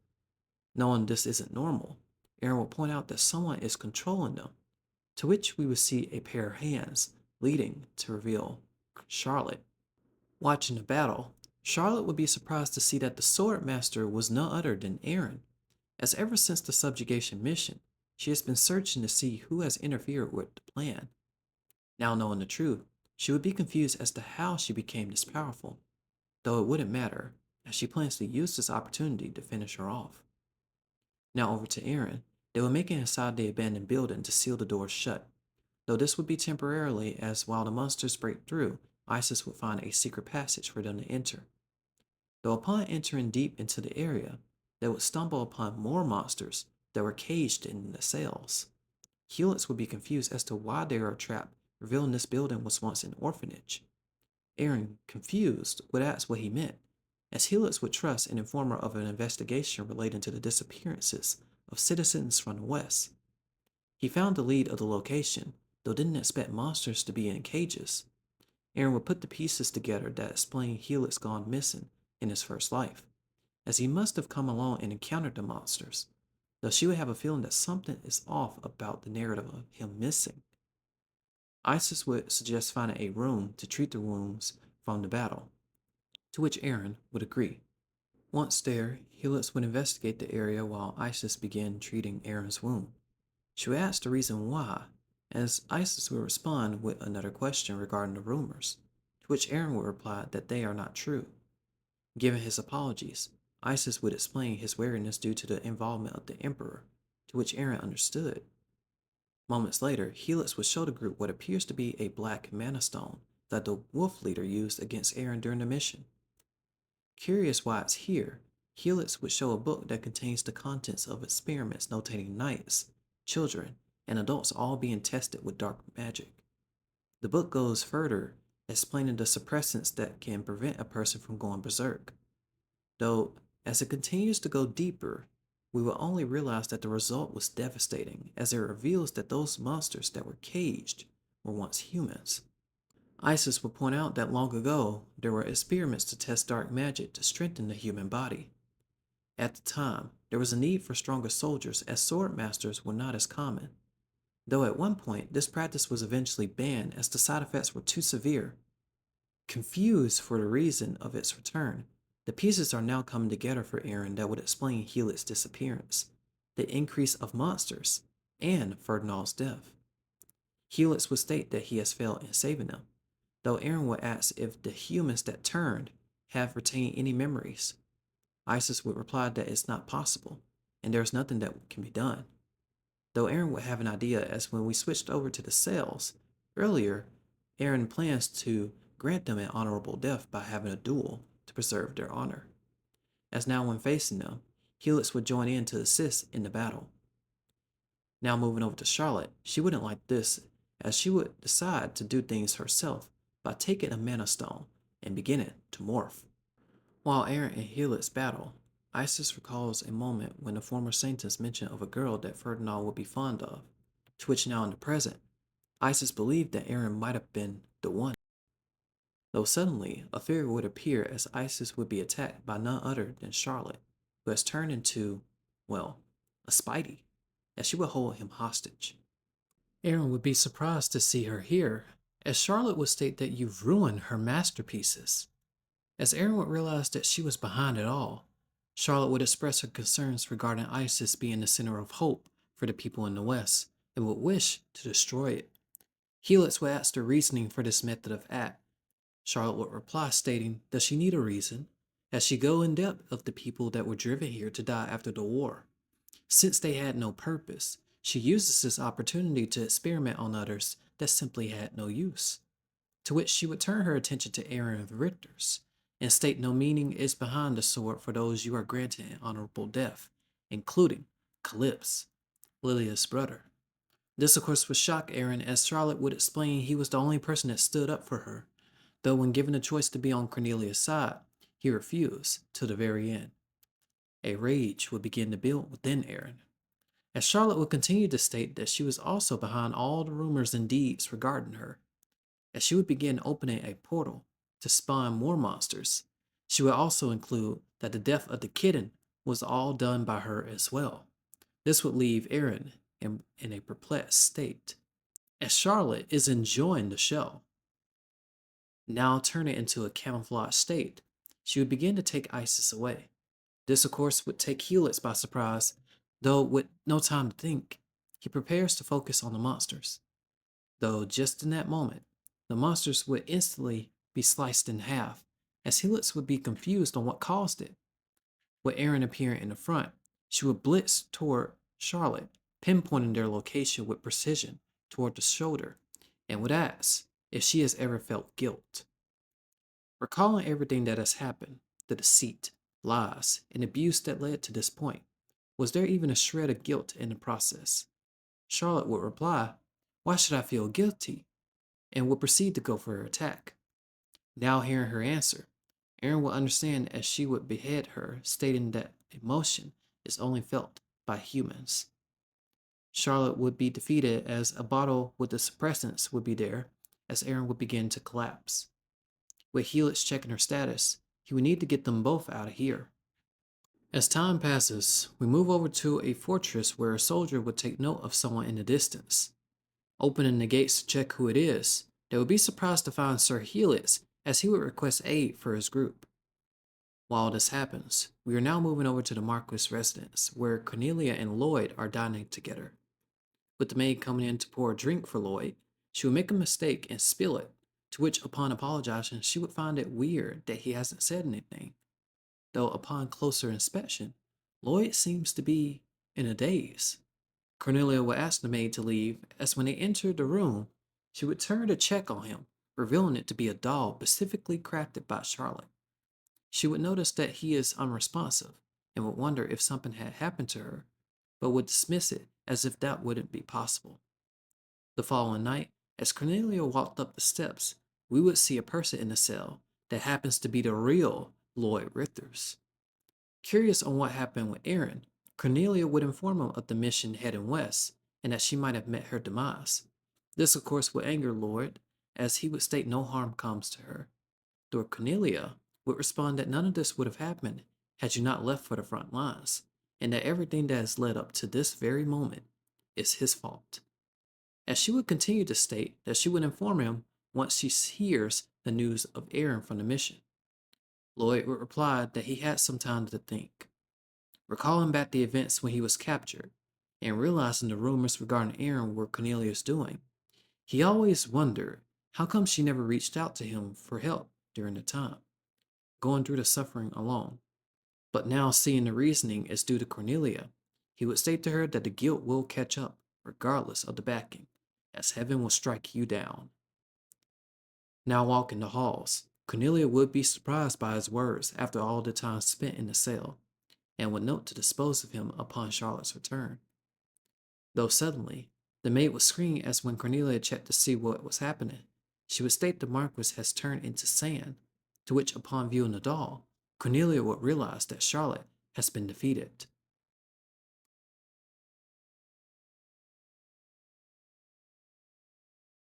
Knowing this isn't normal, Aaron will point out that someone is controlling them, to which we would see a pair of hands, leading to reveal Charlotte. Watching the battle, Charlotte would be surprised to see that the sword master was none other than Aaron, as ever since the subjugation mission, she has been searching to see who has interfered with the plan. Now knowing the truth, she would be confused as to how she became this powerful, though it wouldn't matter, as she plans to use this opportunity to finish her off. Now over to Aaron, they will make it inside the abandoned building to seal the doors shut, though this would be temporarily as while the monsters break through, Isis would find a secret passage for them to enter. Though upon entering deep into the area, they would stumble upon more monsters that were caged in the cells. Helix would be confused as to why they are trapped, revealing this building was once an orphanage. Aaron, confused, would ask what he meant, as Helix would trust an informer of an investigation relating to the disappearances of citizens from the West. He found the lead of the location, though didn't expect monsters to be in cages. Aaron would put the pieces together that explain Helix gone missing in his first life, as he must have come along and encountered the monsters, though she would have a feeling that something is off about the narrative of him missing. Isis would suggest finding a room to treat the wounds from the battle, to which Aaron would agree. Once there, Helix would investigate the area while Isis began treating Aaron's wound. She would ask the reason why, as Isis would respond with another question regarding the rumors, to which Aaron would reply that they are not true. Given his apologies, Isis would explain his wariness due to the involvement of the Emperor, to which Aaron understood. Moments later, Helix would show the group what appears to be a black mana stone that the wolf leader used against Aaron during the mission. Curious why it's here, Helix would show a book that contains the contents of experiments notating knights, children, and adults all being tested with dark magic. The book goes further, explaining the suppressants that can prevent a person from going berserk. Though, as it continues to go deeper, we will only realize that the result was devastating, as it reveals that those monsters that were caged were once humans. Isis will point out that long ago, there were experiments to test dark magic to strengthen the human body. At the time, there was a need for stronger soldiers, as sword masters were not as common, though at one point this practice was eventually banned as the side effects were too severe. Confused for the reason of its return, the pieces are now coming together for Aaron that would explain Helix's disappearance, the increase of monsters, and Ferdinand's death. Helix would state that he has failed in saving them, though Aaron would ask if the humans that turned have retained any memories. Isis would reply that it's not possible, and there is nothing that can be done. Though Aaron would have an idea, as when we switched over to the cells earlier, Aaron plans to grant them an honorable death by having a duel to preserve their honor. As now when facing them, Helix would join in to assist in the battle. Now moving over to Charlotte, she wouldn't like this, as she would decide to do things herself by taking a mana stone and beginning to morph. While Aaron and Helix battle, Isis recalls a moment when the former Saintess mentioned of a girl that Ferdinand would be fond of, to which now in the present, Isis believed that Aaron might have been the one, though suddenly a figure would appear as Isis would be attacked by none other than Charlotte, who has turned into, well, a Spidey, as she would hold him hostage. Aaron would be surprised to see her here, as Charlotte would state that you've ruined her masterpieces. As Aaron would realize that she was behind it all, Charlotte would express her concerns regarding ISIS being the center of hope for the people in the West and would wish to destroy it. Helix would ask her reasoning for this method of act. Charlotte would reply stating, does she need a reason? As she go in depth of the people that were driven here to die after the war. Since they had no purpose, she uses this opportunity to experiment on others that simply had no use. To which she would turn her attention to Aaron of the Richters, and state no meaning is behind the sword for those you are granted an honorable death, including Calypso, Lilia's brother. This, of course, would shock Aaron, as Charlotte would explain he was the only person that stood up for her, though when given the choice to be on Cornelia's side, he refused to the very end. A rage would begin to build within Aaron, as Charlotte would continue to state that she was also behind all the rumors and deeds regarding her, as she would begin opening a portal to spawn more monsters. She would also include that the death of the kitten was all done by her as well. This would leave Aaron in a perplexed state, as Charlotte is enjoying the show. Now turn it into a camouflage state, she would begin to take Isis away. This, of course, would take Helix by surprise, though with no time to think, he prepares to focus on the monsters. Though just in that moment, the monsters would instantly be sliced in half, as Helix would be confused on what caused it. With Aaron appearing in the front, she would blitz toward Charlotte, pinpointing their location with precision toward the shoulder, and would ask if she has ever felt guilt. Recalling everything that has happened, the deceit, lies, and abuse that led to this point, was there even a shred of guilt in the process? Charlotte would reply, why should I feel guilty? And would proceed to go for her attack. Now hearing her answer, Aaron would understand as she would behead her, stating that emotion is only felt by humans. Charlotte would be defeated as a bottle with the suppressants would be there, as Aaron would begin to collapse. With Helix checking her status, he would need to get them both out of here. As time passes, we move over to a fortress where a soldier would take note of someone in the distance. Opening the gates to check who it is, they would be surprised to find Sir Helix, as he would request aid for his group. While this happens, we are now moving over to the Marquis' residence, where Cornelia and Lloyd are dining together. With the maid coming in to pour a drink for Lloyd, she would make a mistake and spill it, to which upon apologizing she would find it weird that he hasn't said anything. Though upon closer inspection, Lloyd seems to be in a daze. Cornelia would ask the maid to leave, as when they entered the room, she would turn to check on him, revealing it to be a doll specifically crafted by Charlotte. She would notice that he is unresponsive, and would wonder if something had happened to her, but would dismiss it as if that wouldn't be possible. The following night, as Cornelia walked up the steps, we would see a person in the cell that happens to be the real Lloyd Richters. Curious on what happened with Aaron, Cornelia would inform him of the mission heading west, and that she might have met her demise. This, of course, would anger Lloyd, as he would state no harm comes to her. Though Cornelia would respond that none of this would have happened had you not left for the front lines, and that everything that has led up to this very moment is his fault. As she would continue to state that she would inform him once she hears the news of Aaron from the mission. Lloyd would reply that he had some time to think. Recalling back the events when he was captured, and realizing the rumors regarding Aaron were Cornelia's doing, he always wondered how come she never reached out to him for help during the time, going through the suffering alone. But now seeing the reasoning is due to Cornelia, he would state to her that the guilt will catch up, regardless of the backing, as heaven will strike you down. Now walking the halls, Cornelia would be surprised by his words after all the time spent in the cell, and would note to dispose of him upon Charlotte's return. Though suddenly, the maid would scream as when Cornelia checked to see what was happening, she would state the Marquis has turned into sand, to which upon viewing the doll, Cornelia would realize that Charlotte has been defeated.